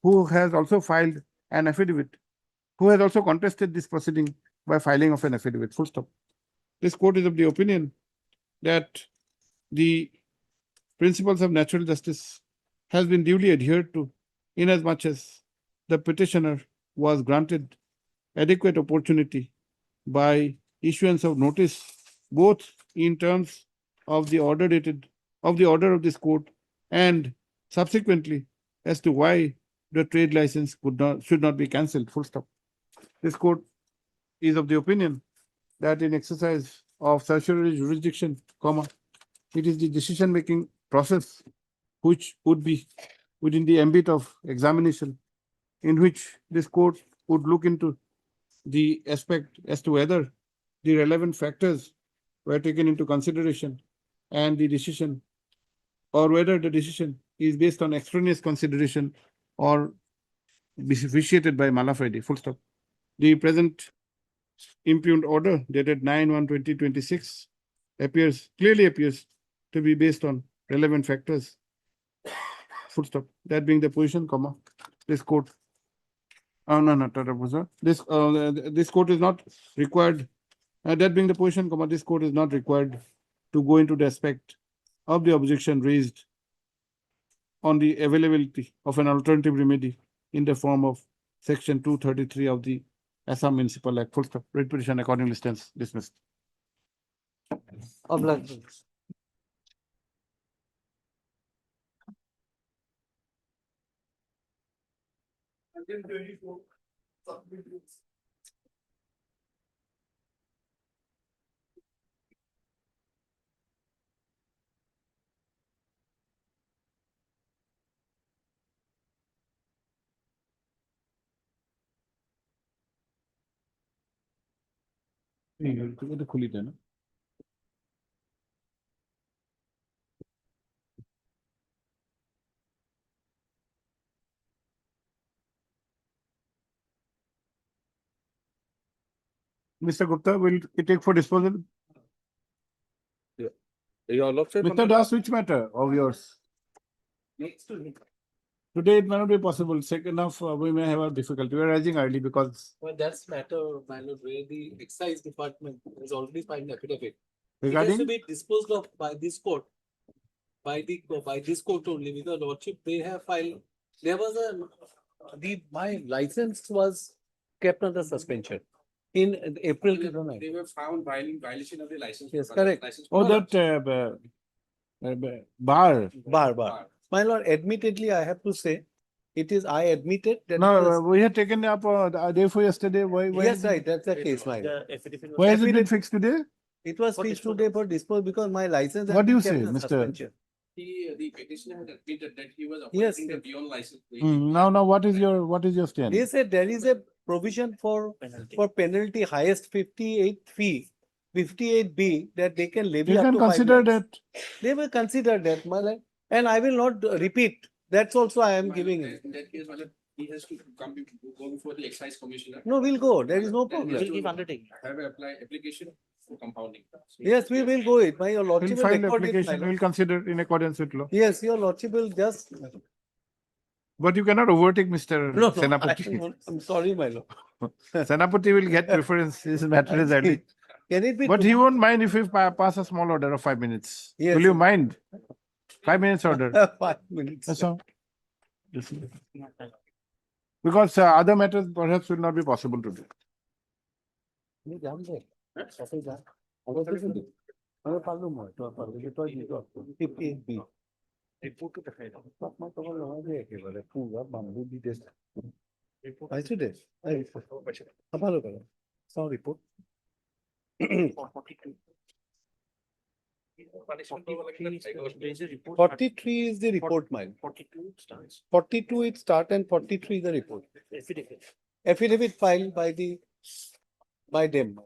also filed an affidavit, who has also contested this proceeding by filing of an affidavit. Full stop. This court is of the opinion that the principles of natural justice has been duly adhered to, inasmuch as the petitioner was granted adequate opportunity by issuance of notice, both in terms of the order of this court, and subsequently as to why the trade license should not be cancelled. Full stop. This court is of the opinion that in exercise of certiorari jurisdiction, it is the decision-making process which would be within the ambit of examination, in which this court would look into the aspect as to whether the relevant factors were taken into consideration and the decision, or whether the decision is based on extraneous consideration or vitiated by mala fide, full stop. The present impugned order dated 9/1/2026 clearly appears to be based on relevant factors. Full stop. That being the position, comma, this court. This court is not required. That being the position, comma, this court is not required to go into the aspect of the objection raised on the availability of an alternative remedy in the form of section 233 of the Assam Municipal Act. Full stop. Writ petition accordingly stands dismissed. Obliged. খুলি দেয় না Mr. Gupta, will it take for disposal? Your lordship. Mr. Das, which matter of yours? Today it may not be possible. Second half, we may have a difficulty. We are rising early because Well, that's matter, my lord, where the excise department has already filed affidavit. It has regarding to be disposed of by this court. By this court only, with the lordship, they have filed, there was my license was kept under suspension in April. They were found violation of the license. Yes, correct. that bar. Bar. My lord, admittedly, I have to say, I admitted that. No, we had taken up a day for yesterday. Why? Yes, right, that's the case, my lord. Why has it been fixed today? It was fixed today for dispose because my license. What do you has been say, kept under Mr.? suspension. The petitioner had admitted that he was Yes. operating the beyond license. Now, what is your stand? They said there is a provision for penalty highest 58B that they can levy You up can to 5 consider lakhs. that. They will consider that, my lord. And I will not repeat. That's also I am giving it. In that case, he has to go before the excise commissioner. No, we'll go. There is no Then he problem. has to have a application for compounding. Yes, we will go it. My your We'll lordship will file record it, my application, lord. we'll consider in accordance with law. Yes, your lordship will just. But you cannot overtake Mr. No, Senapati. I'm sorry, my lord. Senapati will get preference, his matter is early. Can it be? But he won't mind if we pass a small order of 5 minutes. Yes. Will you mind? 5 minutes order. 5 minutes. That's all. Because other matters perhaps will not be possible to do. Forty-three is the report, mine. 42 it start and 43 is the report. Affidavit filed by them.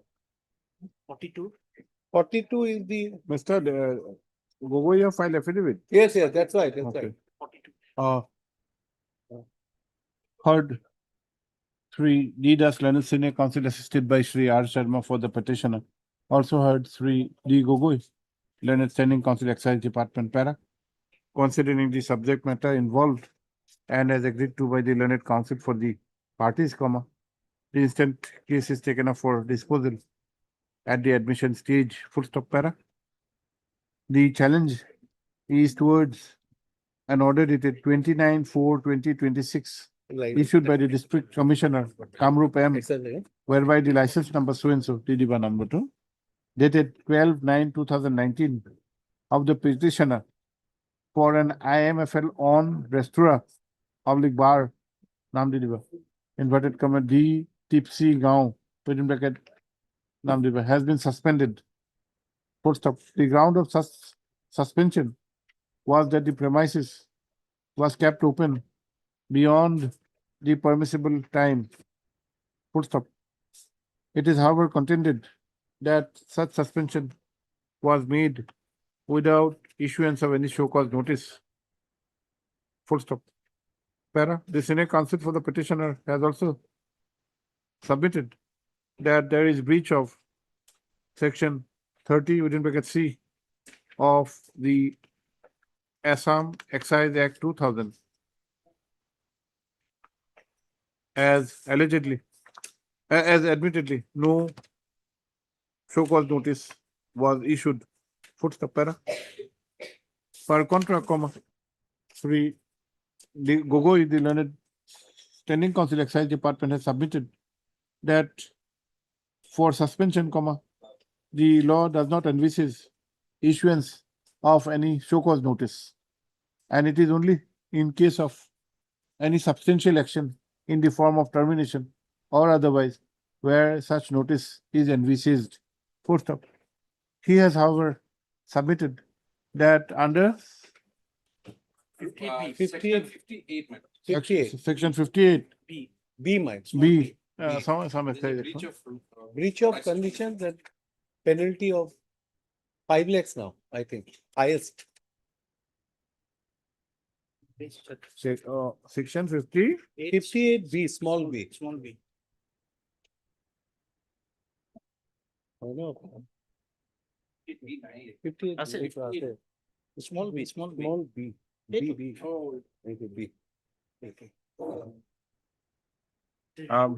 42 is the, Mr. Gogoi, you have filed affidavit. yes, that's right, that's Okay. right. Heard 3 D. Das Leonard Senior Counsel assisted by Shri R. Sharma for the petitioner. Also heard 3 D. Gogoi, Leonard Standing Counsel Excise Department Para, considering the subject matter involved and as agreed to by the Leonard Counsel for the parties, comma. The instant case is taken up for disposal at the admission stage, full stop para. The challenge is towards an order dated 29/4/2026 issued by the District Commissioner, Kamrup M, Exactly. whereby the license number so and so, TD number 2, dated 12/9/2019 of the petitioner for an IMFL on restaurant, public bar, Nam Didiba, inverted comma, D Tipsy Gaon, within bracket, Nam Didiba, has been suspended. Full stop. The ground of suspension was that the premises was kept open beyond the permissible time Full stop. It is however contended that such suspension was made without issuance of any show cause notice. Full stop. Para, the senior counsel for the petitioner has also submitted that there is breach of section 30 within bracket C of the Assam Excise Act 2000 as allegedly, as admittedly, no show cause notice was issued. Foot the para. Per contra, comma, Sri Gogoi, the learned standing counsel excise department has submitted that for suspension, comma, the law does not envisage issuance of any show cause notice. And it is only in case of any substantial action in the form of termination or otherwise where such notice is envisaged. Full stop. He has, however, submitted that under 58, madam. section 58 B mine. B, some excise act, Breach huh? of. Breach of conditions and penalty of 5 lakhs now, I think, highest. Section 50. 58B, small b. Small b. Oh, no. 58. Small b, small b. Small b. B, B. Oh. B. Okay.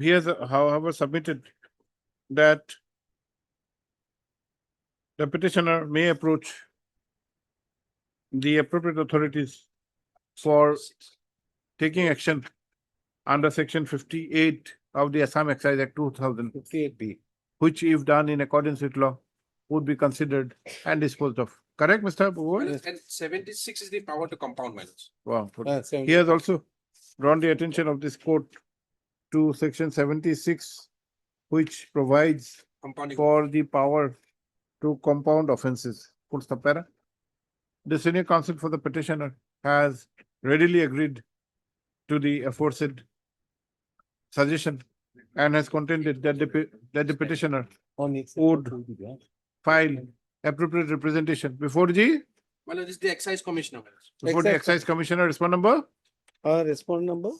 He has, however, submitted that the petitioner may approach the appropriate authorities for taking action under section 58 of the Assam Excise Act 2000, 58B. which if done in accordance with law would be considered and disposed of. Correct, Mr. Bhuvan? And 76 is the power to compound, madam. Wow. He has also drawn the attention of this court to section 76, which provides Compounding. for the power to compound offences. Full stop, para. The senior counsel for the petitioner has readily agreed to the aforesaid suggestion and has contended that the petitioner would file appropriate representation before the Well, this is the excise commissioner. excise commissioner. Respond number. Respond number?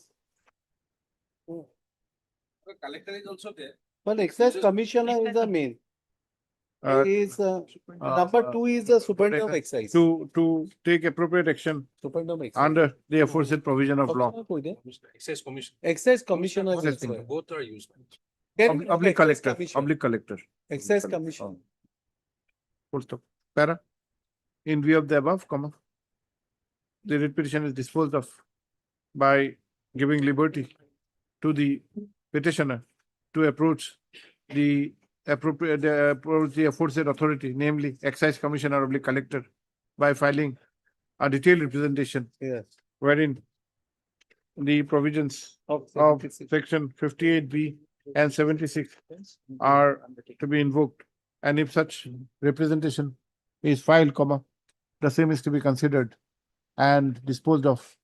The collector is also there. Well, excise commissioner is the main. Uh, Is number 2 is the superintendent of excise. to take appropriate action Superintendent of excise. under the aforesaid provision of law. Excise commission. Excise commissioner is Excise required. Both are used. Can we Public have excise collector, commission? public collector. Excise commission. Full stop. Para. In view of the above, comma, the writ petition is disposed of by giving liberty to the petitioner to approach the appropriate, approach the aforesaid authority, namely excise commissioner or collector, by filing a detailed representation Yes. wherein the provisions Of of 76. section 58B and 76 are to be invoked. And if such representation is filed, comma, the same is to be considered and disposed of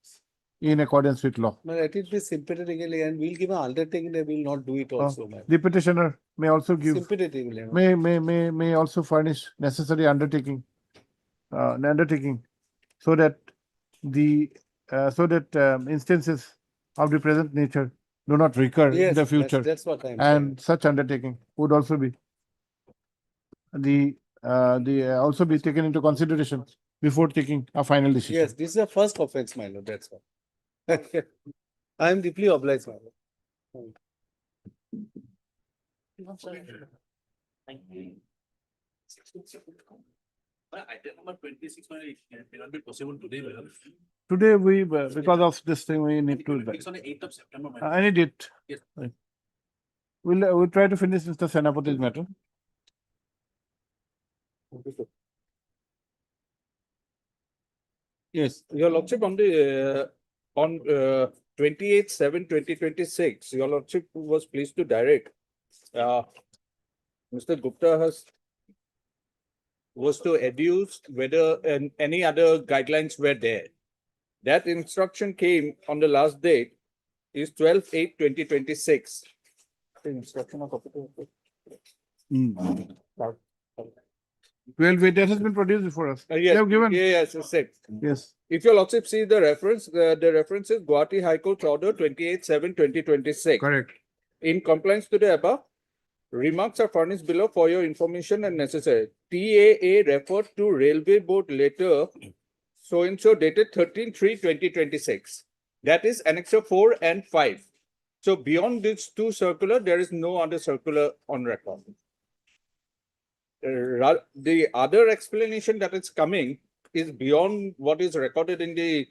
in accordance with law. No, let it be sympathetically and we'll give an undertaking that we'll not do it also. man. The petitioner may also give, Sympathetically. may also furnish necessary undertaking, so that the, instances of the present nature do not recur in Yes, the future. that's what I'm saying. And such undertaking would also be also be taken into consideration before taking a final decision. Yes, this is a first offense, my lord, that's all. I am deeply obliged, my lord. Item number 26 may not be possible today, madam. Today we, because of this thing, we need to, It's on the 8th of September, madam. I need it. Yes. We'll try to finish Mr. Senapati's matter. Yes, your lordship, on the, on 28/7/2026, your lordship was pleased to direct, Mr. Gupta was to adduce whether any other guidelines were there. That instruction came on the last date is 12/8/2026. The instruction of. Hmm. Well, wait, that has been produced before us. They Yes, have given, yes, six. yes. If your lordship see the reference is Gauhati High Court Order 28/7/2026. Correct. In compliance to the above, remarks are furnished below for your information and necessary. TAA referred to Railway Board letter so and so dated 13/3/2026. That is Annexure 4 and 5. So beyond these two circular, there is no other circular on record. The other explanation that is coming is beyond what is recorded in the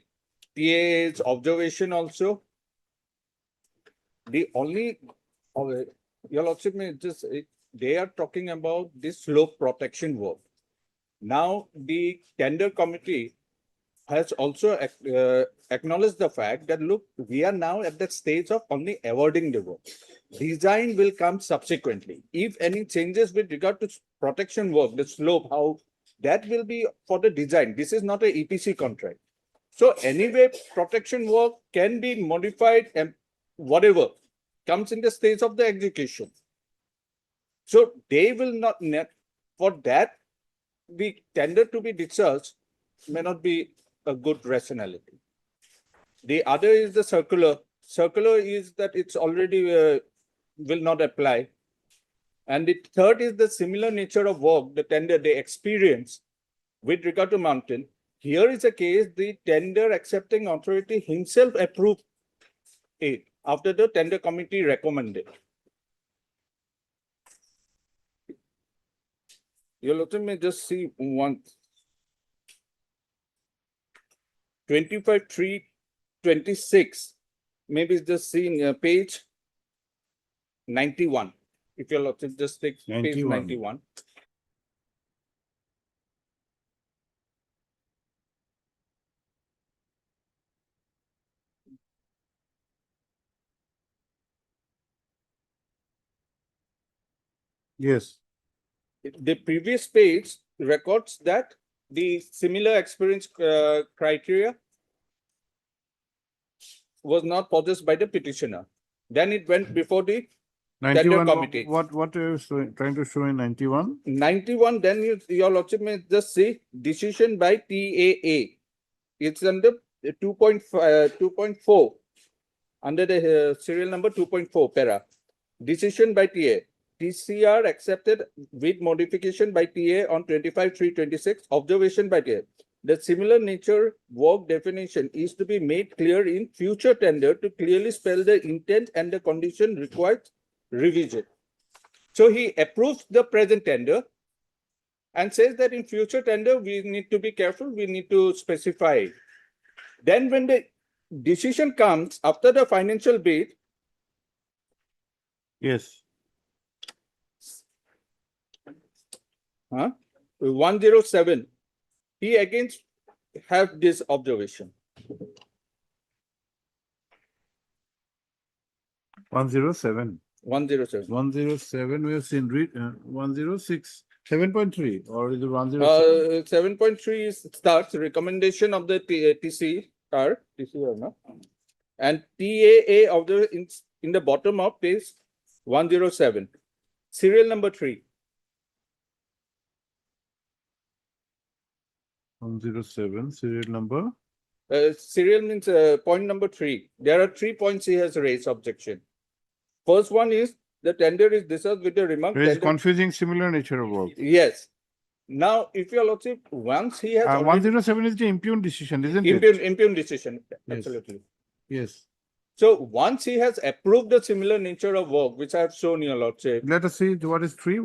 TA's observation also. The only, your lordship may just, they are talking about this slope protection work. Now, the tender committee has also acknowledged the fact that, look, we are now at the stage of only awarding the work. Design will come subsequently. If any changes with regard to protection work, the slope, how that will be for the design. This is not a EPC contract. So anyway, protection work can be modified and whatever comes in the stage of the execution. So they will not, for that, the tender to be discharged may not be a good rationality. The other is the circular. Circular is that it's already will not apply. And the third is the similar nature of work, the tender they experience with regard to mountain. Here is a case, the tender accepting authority himself approved it after the tender committee recommended. You'll let me just see one. 25/3/26, maybe just see page 91. If you'll just take page 91. Yes. The previous page records that the similar experience criteria was not possessed by the petitioner. Then it went before the tender 91, committee. what are you trying to show in 91? 91, then your lordship may just see decision by TAA. It's under 2.4 under the serial number 2.4 para. Decision by TA. TCR accepted with modification by TA on 25/3/26. Observation by TA. The similar nature work definition is to be made clear in future tender to clearly spell the intent and the condition required revision. So he approves the present tender and says that in future tender, we need to be careful, we need to specify. Then when the decision comes after the financial bid, Yes. 107, he again have this observation. 107. 107. 107, we have seen, 106, 7.3, or is it 107? 7.3 starts recommendation of the TCR, no? And TAA of the in the bottom of page 107, serial number 3. 107, serial number. Serial means point number 3. There are 3 points he has raised objection. First one is the tender is discharged with the remark. There is confusing similar nature of work. Yes. Now, if your lordship, once he has 107 is the impugned decision, isn't it? Impugned decision, Yes. absolutely. Yes. So once he has approved the similar nature of work, which I have shown your lordship, Let us see what is 3.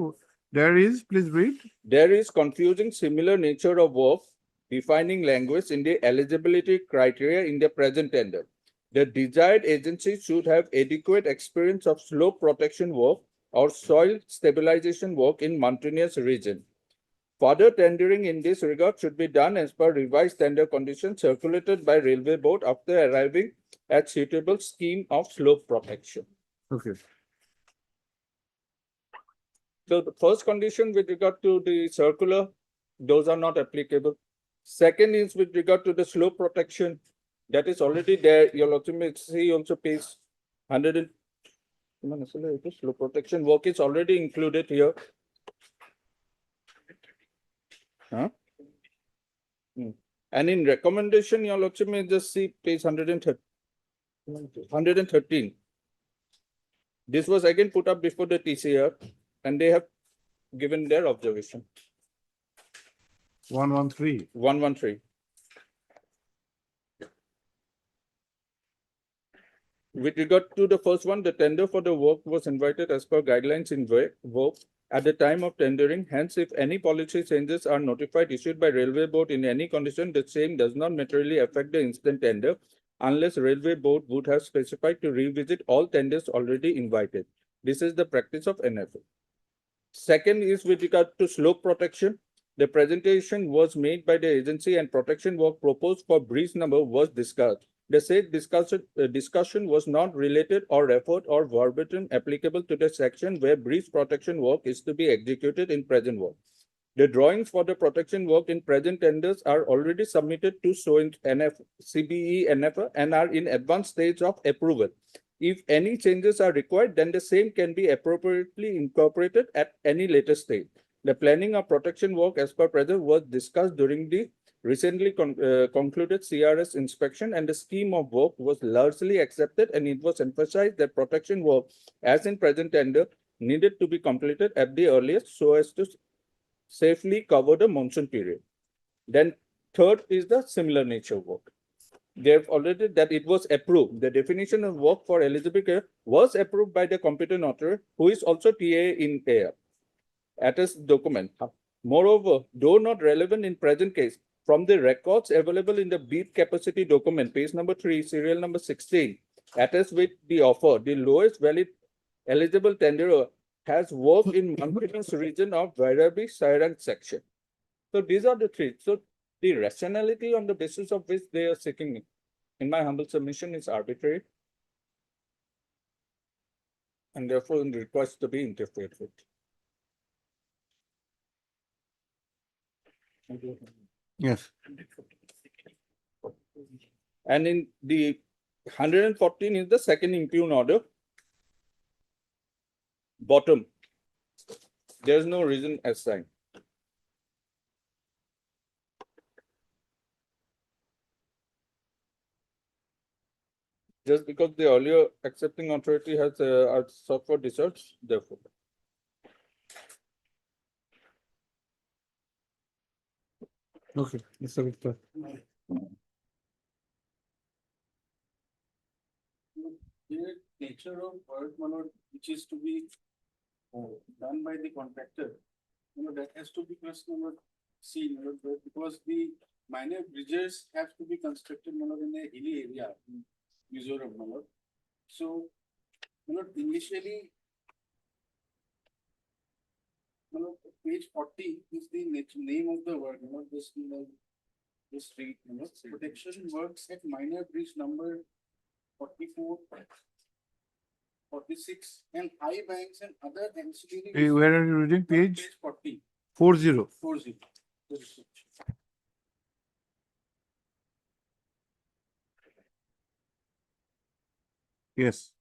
There is, please read. there is confusing similar nature of work defining language in the eligibility criteria in the present tender. The desired agency should have adequate experience of slope protection work or soil stabilization work in mountainous region. Further tendering in this regard should be done as per revised tender conditions circulated by Railway Board after arriving at suitable scheme of slope protection. Okay. So the first condition with regard to the circular, those are not applicable. Second is with regard to the slope protection, that is already there. You'll also see also page 100. Slow protection work is already included here. Huh? And in recommendation, your lordship may just see page 113. This was again put up before the TCR and they have given their observation. 113. 113. With regard to the first one, the tender for the work was invited as per guidelines in work at the time of tendering. Hence, if any policy changes are notified issued by Railway Board in any condition, the same does not materially affect the instant tender unless Railway Board would have specified to revisit all tenders already invited. This is the practice of NFA. Second is with regard to slope protection. The presentation was made by the agency and protection work proposed for breach number was discussed. The said discussion was not related or referred or verbatim applicable to the section where breach protection work is to be executed in present work. The drawings for the protection work in present tenders are already submitted to CBE NF and are in advanced stage of approval. If any changes are required, then the same can be appropriately incorporated at any later stage. The planning of protection work as per present was discussed during the recently concluded CRS inspection, and the scheme of work was largely accepted, and it was emphasized that protection work as in present tender needed to be completed at the earliest so as to safely cover the monsoon period. Then third is the similar nature work. They have already that it was approved. The definition of work for eligibility was approved by the competent authority, who is also TA in AR. Attest document. Moreover, though not relevant in present case, from the records available in the bid capacity document, page number 3, serial number 16, attest with the offer, the lowest valid eligible tenderer has worked in mountainous region of Vairabi Sairang section. So these are the three. So the rationality on the basis of which they are seeking, in my humble submission, is arbitrary and therefore requires to be interfered with. Yes. And in the 114 is the second impugn order. Bottom. There is no reason assigned. Just because the earlier accepting authority has sought for discharge, therefore. Okay, Mr. Victor. The nature of work, which is to be done by the contractor, that has to be seen, because the minor bridges have to be constructed, in a hilly area in Mizoram, So, initially, page 40 is the name of the work, this street, protection works at minor bridge number 44, 46, and high banks and other ancillary. Hey, where are you reading? Page 40. 40. 40. Yes.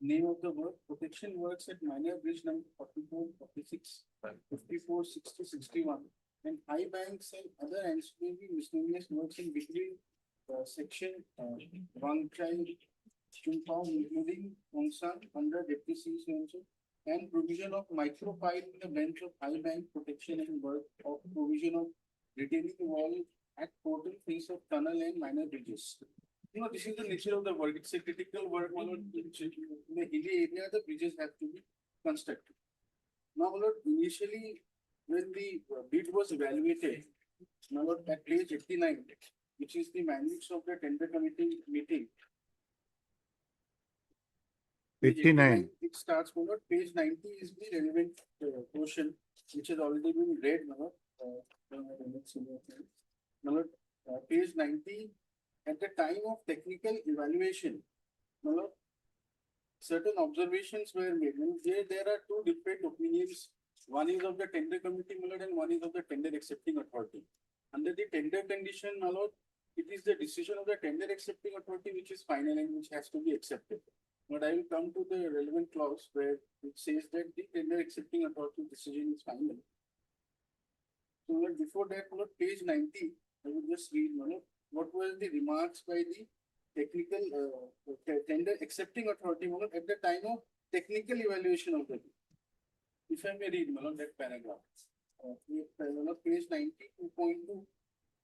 Name of the work, protection works at minor bridge number 44, 46, 54, 60, 61, and high banks and other ancillary miscellaneous works in between section 1 child, including Onsan under depreciation and provision of micropile in the bench of high bank protection and work of provision of retaining wall at total face of tunnel and minor bridges. This is the nature of the work. It's a critical work. In the hilly area, the bridges have to be constructed. Now, initially, when the bid was evaluated, at page 89, which is the minutes of the tender committee meeting. 89. It starts from page 90 is the relevant portion, which has already been read. Page 90. At the time of technical evaluation, certain observations were made. There are two different opinions. One is of the tender committee and one is of the tender accepting authority. Under the tender condition, it is the decision of the tender accepting authority which is final and which has to be accepted. But I will come to the relevant clause where it says that the tender accepting authority decision is final. So like before that, on page 90, I will just read what were the remarks by the technical tender accepting authority at the time of technical evaluation of the bill. If I may read that paragraph. Page 90, 2.2,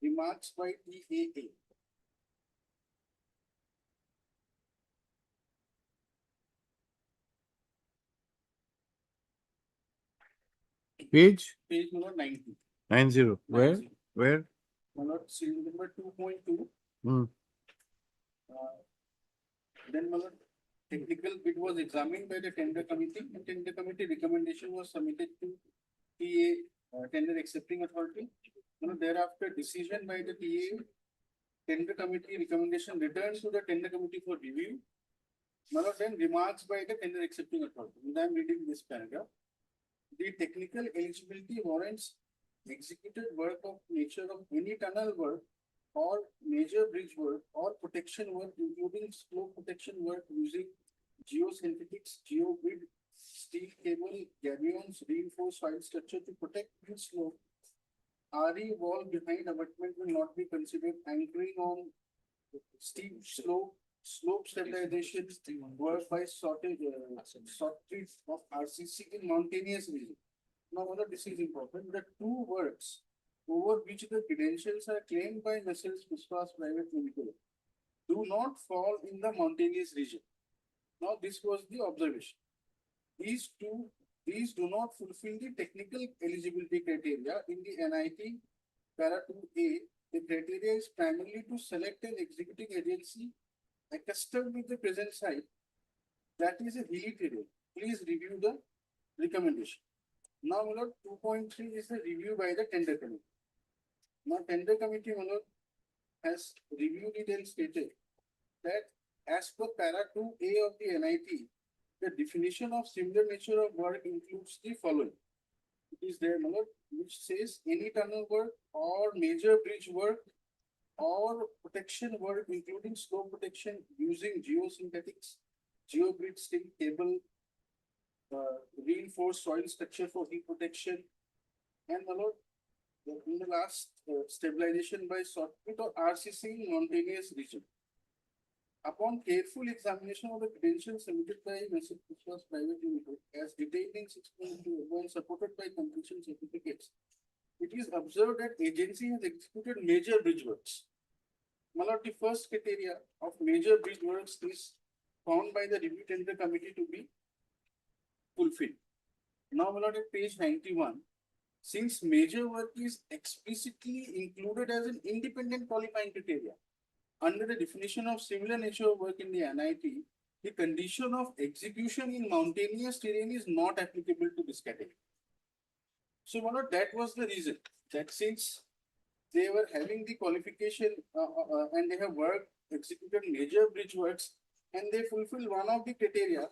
remarks by TAA. Page number 90. 90. Where? 90. Where? Serial number 2.2. Then technical bid was examined by the tender committee, and tender committee recommendation was submitted to TA tender accepting authority. Thereafter decision by the TA tender committee recommendation returned to the tender committee for review. Then remarks by the tender accepting authority. And I am reading this paragraph. The technical eligibility warrants executed work of nature of any tunnel work or major bridge work or protection work, including slope protection work using geosynthetics, geogrid, steel cable, gabions, reinforced soil structure to protect the slope. RE wall behind abutment will not be considered. Anchoring on steep slope stabilization work by sorted of RCC in mountainous region. Now, this is important. The two works over which the credentials are claimed by Messrs. Viswas Private Limited do not fall in the mountainous region. Now, this was the observation. These do not fulfill the technical eligibility criteria in the NIT Para 2A. The criteria is primarily to select an executing agency accustomed with the present site, that is a hilly terrain. Please review the recommendation. Now, 2.3 is the review by the tender committee. Now, tender committee has reviewed it and stated that as per Para 2A of the NIT, the definition of similar nature of work includes the following. It is there, which says any tunnel work or major bridge work or protection work, including slope protection using geosynthetics, geogrid steel cable, reinforced soil structure for heat protection, and in the last stabilization by shotput or RCC in mountainous region. Upon careful examination of the credentials submitted by Messrs. Viswas Private Limited as detailed in 6.2 and supported by completion certificates, it is observed that agency has executed major bridge works. The first criteria of major bridge works is found by the review tender committee to be fulfilled. Now, at page 91, since major work is explicitly included as an independent qualifying criteria under the definition of similar nature of work in the NIT, the condition of execution in mountainous terrain is not applicable to this category. So, that was the reason that since they were having the qualification and they have worked, executed major bridge works, and they fulfill one of the criteria,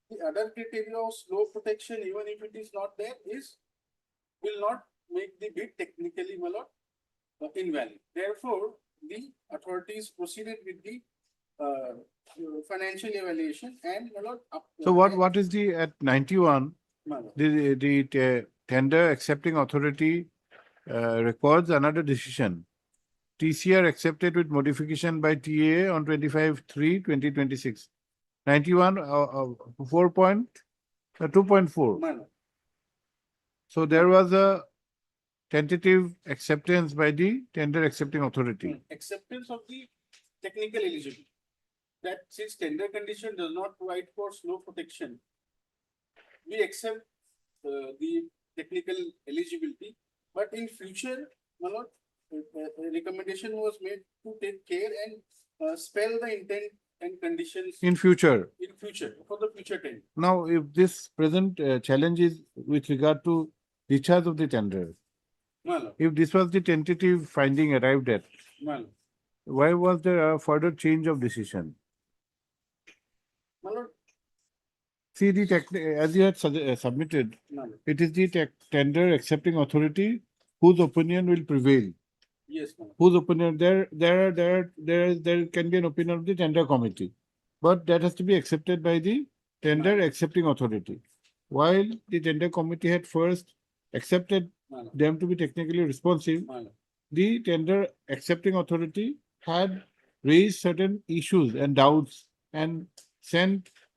the other criteria of slope protection, even if it is not there, will not make the bid technically invalid. Therefore, the authorities proceeded with the financial evaluation and So what is the at 91? The tender accepting authority records another decision. TCR accepted with modification by TA on 25/3/2026. 91 2.4. So there was a tentative acceptance by the tender accepting authority. Acceptance of the technical eligibility. That since tender condition does not provide for slope protection, we accept the technical eligibility, but in future, a recommendation was made to take care and spell the intent and conditions In future. For the future tender. Now, if this present challenge is with regard to discharge of the tender, if this was the tentative finding arrived at, why was there a further change of decision? See, as you had submitted, it is the tender accepting authority whose opinion will prevail. Yes, Whose opinion? There can be an opinion of the tender committee. but that has to be accepted by the tender accepting authority. While the tender committee had first accepted them to be technically responsive, the tender accepting authority had raised certain issues and doubts and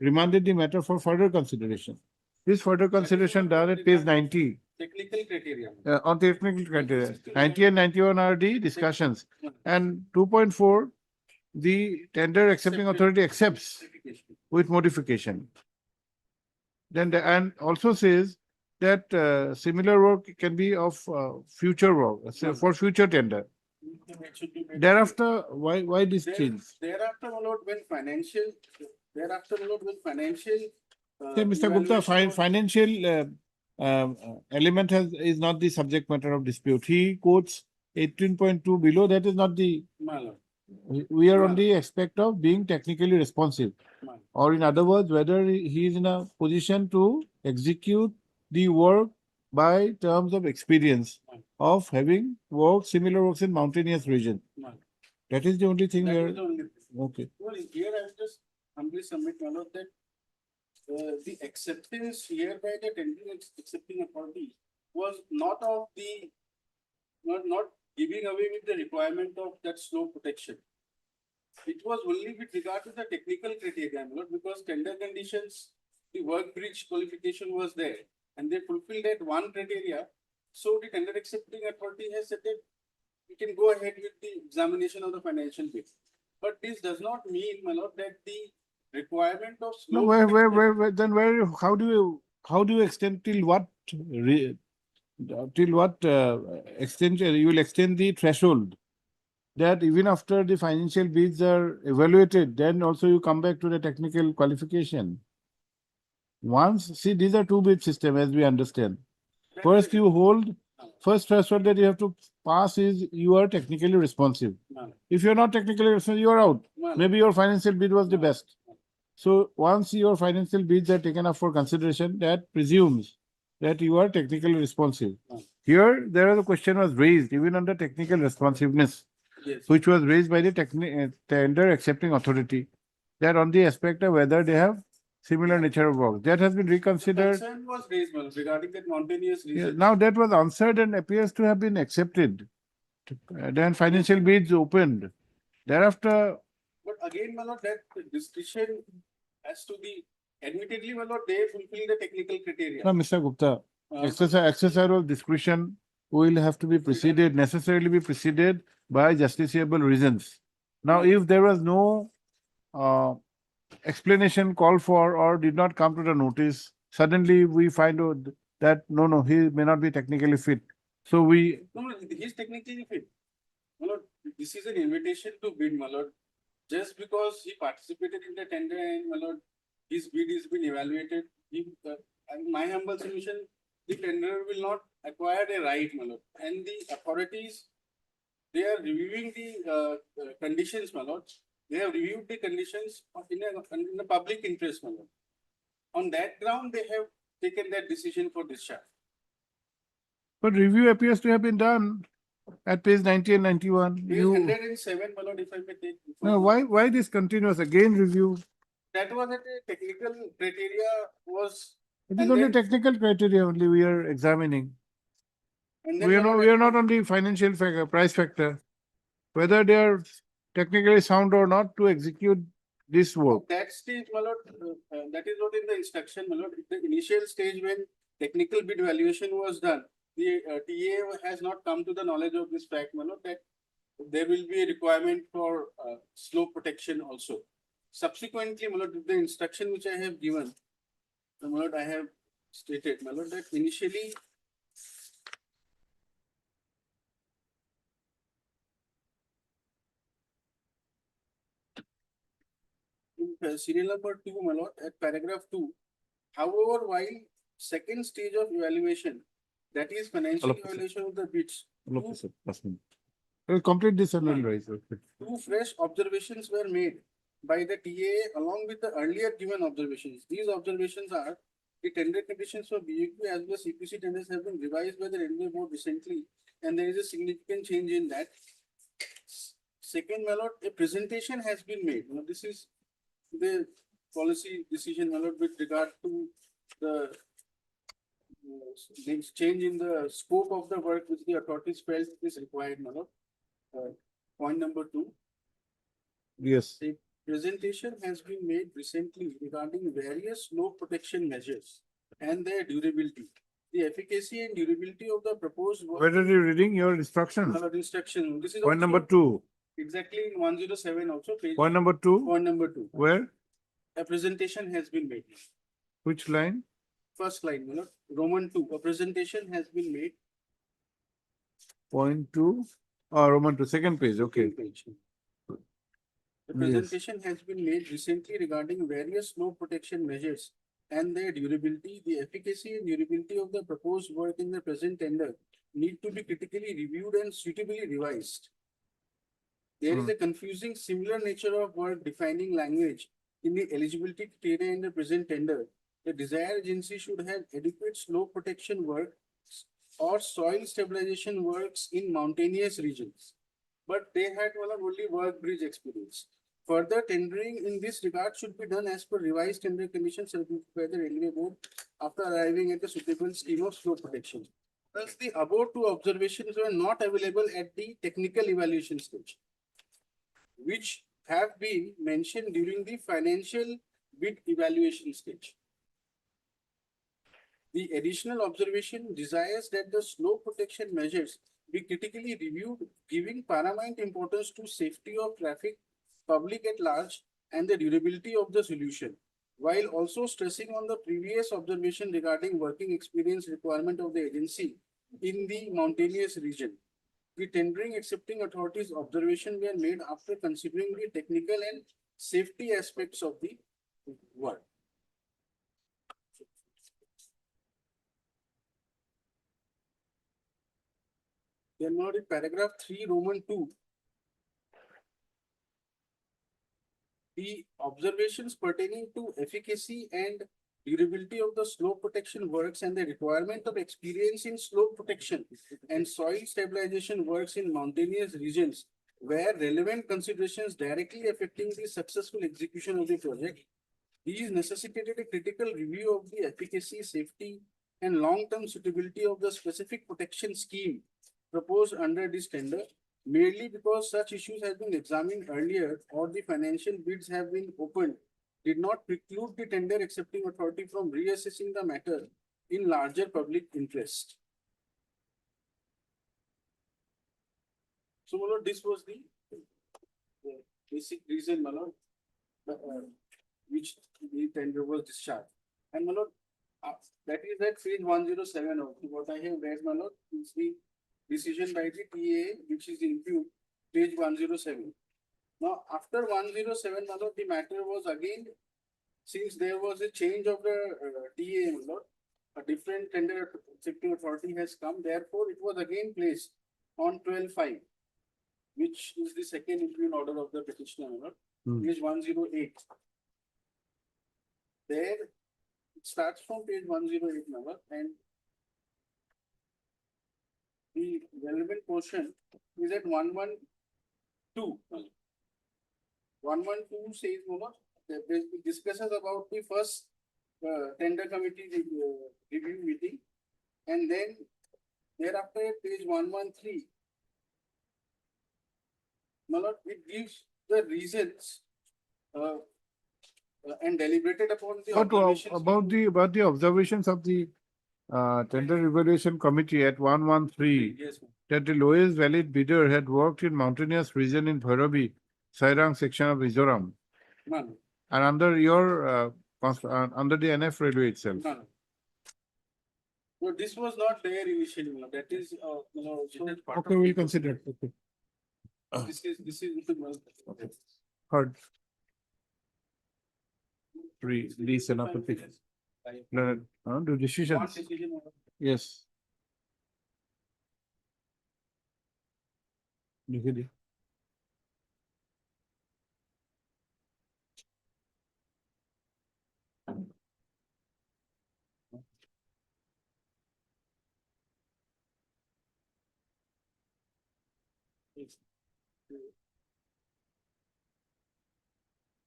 remanded the matter for further consideration. This further consideration done at page 90. Technical criteria. On technical criteria, 90 and 91 are the discussions. And 2.4, the tender accepting authority accepts with modification. Then and also says that similar work can be of future work, so for future tender. Thereafter, why this change? Thereafter, my lord, when financial, Yeah, Mr. Gupta, financial element is not the subject matter of dispute. He quotes 18.2 below, that is not the, we are on the aspect of being technically responsive. Or in other words, whether he is in a position to execute the work by terms of experience of having worked similar works in mountainous region. That is the only thing where, okay. Well, here I just humbly submit, my lord, that the acceptance here by the tender accepting authority was not of the, not giving away with the requirement of that slope protection. It was only with regard to the technical criteria, my lord, because tender conditions, the work bridge qualification was there, and they fulfilled that one criteria. So the tender accepting authority has said that we can go ahead with the examination of the financial bid. But this does not mean, my lord, that the requirement of No, slope how do you extend till what extent you will extend the threshold? That even after the financial bids are evaluated, then also you come back to the technical qualification. Once, see, these are two bid system as we understand. First, you hold, first threshold that you have to pass is you are technically responsive. If you're not technically responsive, you are out. Maybe your financial bid was the best. So once your financial bids are taken up for consideration, that presumes that you are technically responsive. Here, the question was raised even under technical responsiveness, which was raised by the tender accepting authority, that on the aspect of whether they have similar nature of work. That has been reconsidered. concern was raised, my lord, regarding that mountainous Yeah, region. now that was answered and appears to have been accepted. Then financial bids opened. Thereafter, But again, my lord, that discretion has to be, admittedly, my lord, they fulfill the technical criteria. no, Mr. Gupta, exercise of discretion will have to be preceded, necessarily be preceded by justiciable reasons. Now, if there was no explanation called for or did not come to the notice, suddenly we find out that no, he may not be technically fit. So we, No, he's technically fit. My lord, this is an invitation to bid, my lord. Just because he participated in the tender and, my lord, his bid is been evaluated, and my humble submission, the tenderer will not acquire a right, my lord. And the authorities, they are reviewing the conditions, my lord. They have reviewed the conditions in a public interest, my lord. On that ground, they have taken that decision for discharge. but review appears to have been done at page 90 and 91. Page 107, my lord, if I may take. No, why this continuous again review? That was at a technical criteria was. It is and only then- technical criteria only we are examining. and then We my lord, are not on the financial price factor, whether they are technically sound or not to execute this work. That stage, my lord, that is not in the instruction, my lord. The initial stage when technical bid valuation was done, the TA has not come to the knowledge of this fact, my lord, that there will be a requirement for slope protection also. Subsequently, my lord, the instruction which I have given, my lord, I have stated, my lord, that initially in serial number 2, my lord, at paragraph 2, however, while second stage of evaluation, that is financial evaluation of the bids, We'll complete this and we'll rise. Okay. two fresh observations were made by the TA along with the earlier given observations. These observations are the tender conditions for BUQ as well as CPC tenders have been revised by the Railway Board recently, and there is a significant change in that. Second, my lord, a presentation has been made. Now, this is the policy decision, my lord, with regard to the change in the scope of the work which the authorities felt is required, my lord. Point number 2. Yes. A presentation has been made recently regarding various law protection measures and their durability. The efficacy and durability of the proposed work. Where are you reading your instructions? My lord, instruction. This is Point number also 2. exactly in 107 also. Page Point number 2. Point number 2. Where? A presentation has been made. Which line? First line, my lord. Roman 2. A presentation has been made. Point 2. Roman 2, second page. Okay. Second page. The presentation has been made recently regarding various law protection measures and their durability. The efficacy and durability of the proposed work in the present tender need to be critically reviewed and suitably revised. There is a confusing similar nature of work defining language in the eligibility criteria in the present tender. The desired agency should have adequate slope protection work or soil stabilization works in mountainous regions, but they had only work bridge experience. Further tendering in this regard should be done as per revised tender conditions certified by the Railway Board after arriving at a suitable scheme of slope protection. Thus, the above 2 observations were not available at the technical evaluation stage, which have been mentioned during the financial bid evaluation stage. The additional observation desires that the slope protection measures be critically reviewed, giving paramount importance to safety of traffic, public at large, and the durability of the solution, while also stressing on the previous observation regarding working experience requirement of the agency in the mountainous region. The tendering accepting authorities' observation were made after considering the technical and safety aspects of the work. Then now in paragraph 3, Roman 2. The observations pertaining to efficacy and durability of the slope protection works and the requirement of experience in slope protection and soil stabilization works in mountainous regions were relevant considerations directly affecting the successful execution of the project. These necessitated a critical review of the efficacy, safety, and long-term suitability of the specific protection scheme proposed under this tender, merely because such issues have been examined earlier or the financial bids have been opened, did not preclude the tender accepting authority from reassessing the matter in larger public interest. So, my lord, this was the basic reason, my lord, which the tender was discharged. And, my lord, that is at page 107 of what I have read, my lord, is the decision by the TA, which is included, page 107. Now, after 107, my lord, the matter was again, since there was a change of the TA, my lord, a different tender accepting authority has come, therefore, it was again placed on 12/5, which is the second impugn order of the petitioner, my lord, page 108. There, it starts from page 108, my lord, and the relevant portion is at 112. 112 says, Mama, it discusses about the first tender committee review meeting, and then thereafter at page 113, Mama, it gives the reasons and deliberated upon the observations. About the observations of the tender evaluation committee at 113, Yes, that the lowest valid bidder had worked in mountainous region in Bhairavi, Sairang section of Mizoram, none, and under your under the NF railway itself. none. No, this was not there initially, Mama. That is, Okay, we'll consider it. Okay. this is Heard. Release and application. The decisions. one decision. Yes. लिख दी।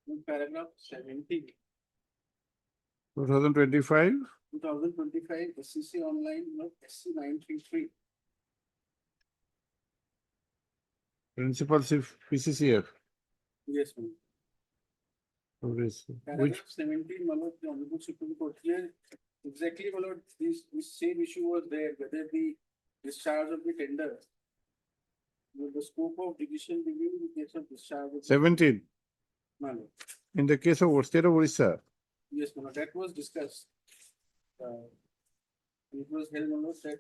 In paragraph 70, 2025, 2025 SCC online, note SC 933. Principal PCCF. Yes, ma'am. Which, Paragraph 17, my lord, the Honorable Supreme Court here, exactly, my lord, this same issue was there, whether the discharge of the tender, with the scope of decision review in the case of discharge of. 17, My lord. in the case of state of Orissa. Yes, my lord, that was discussed. It was held, my lord, that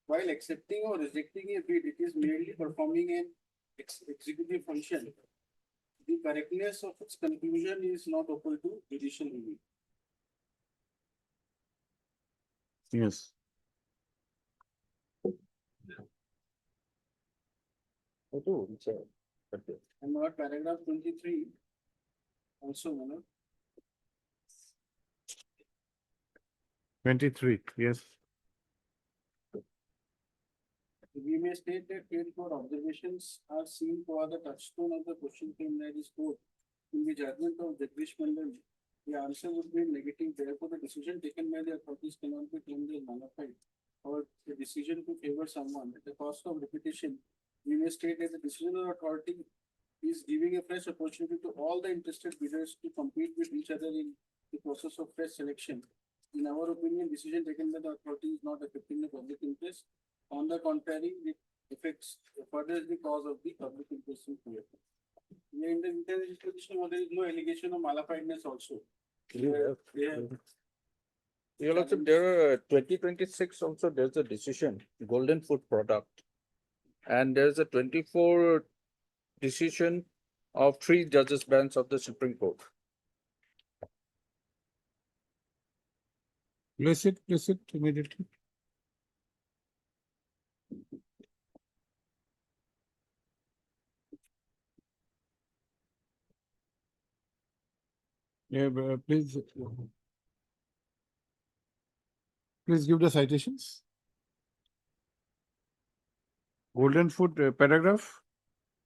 while accepting or rejecting a bid, it is merely performing an executive function. The correctness of its conclusion is not open to judicial review. Yes. And what paragraph 23 also, my lord. 23, yes. We may state that for observations are seen for the touchstone of the question claim that is court. In the judgment of Jagdish Mandal, the answer would be negative. Therefore, the decision taken by the authorities cannot be claimed as nullified, or the decision to favor someone at the cost of repetition. We may state that the decision of the authority is giving a fresh opportunity to all the interested bidders to compete with each other in the process of fresh selection. In our opinion, decision taken by the authority is not affecting the public interest. On the contrary, it affects furthers the cause of the public interest in prayer. In the intelligence position, there is no allegation of malafidness also. Your Lordship, there are 2026 also, there's a decision, Golden Food Product. And there's a 24 decision of 3 judges bench of the Supreme Court. Place it immediately. Yeah, please give the citations. Golden Food paragraph.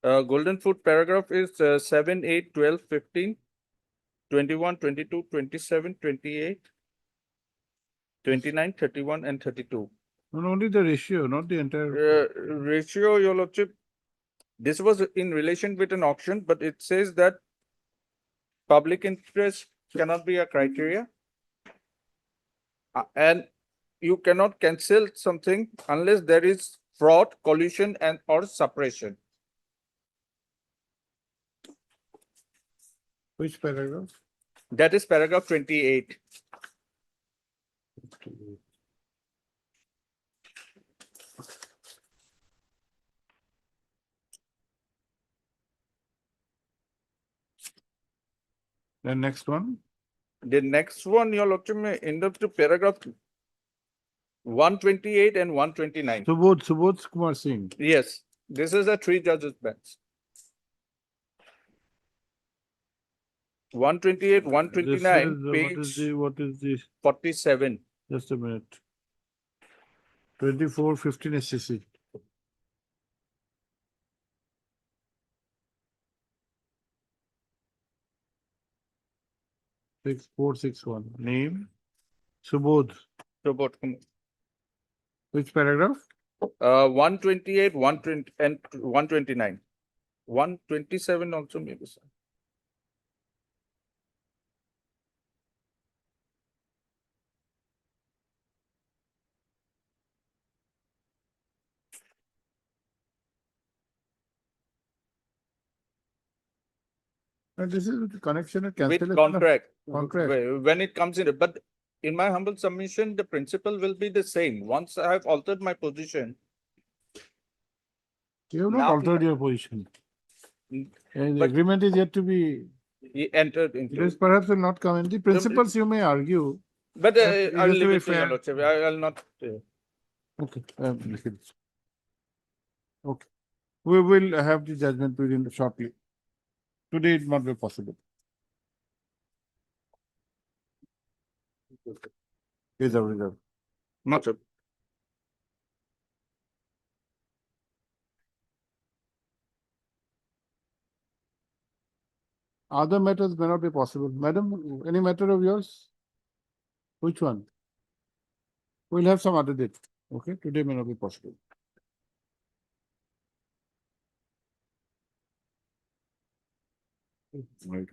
Golden Food paragraph is 7, 8, 12, 15, 21, 22, 27, 28, 29, 31, and 32. Not only the ratio, not the entire. Ratio, Your Lordship, this was in relation with an auction, but it says that public interest cannot be a criteria. And you cannot cancel something unless there is fraud, collusion, and or suppression. Which paragraph? That is paragraph 28. The next one. The next one, Your Lordship, may end up to paragraph 128 and 129. Subodh Kumar Singh. Yes, this is a 3 judges bench. 128, 129, page what is the 47. Just a minute. 2415 SCC. Six 461. Name Subodh. Which paragraph? 128, 120, and 129. 127 also maybe, sir. This is with the connection and With cancellation. contract. Contract. When it comes in, but in my humble submission, the principle will be the same. Once I have altered my position. You have not Now- altered your position. And the But- agreement is yet to be. He entered into. This perhaps will not come in. The principles you may argue. But But I'll just to leave be it to your fair- Lordship. I'll not. Okay. Okay. We will have the judgment within shortly. Today it not be possible. Reserve. Not sure. Other matters may not be possible. Madam, any matter of yours? Which one? We'll have some other date. Okay, today may not be possible. Right.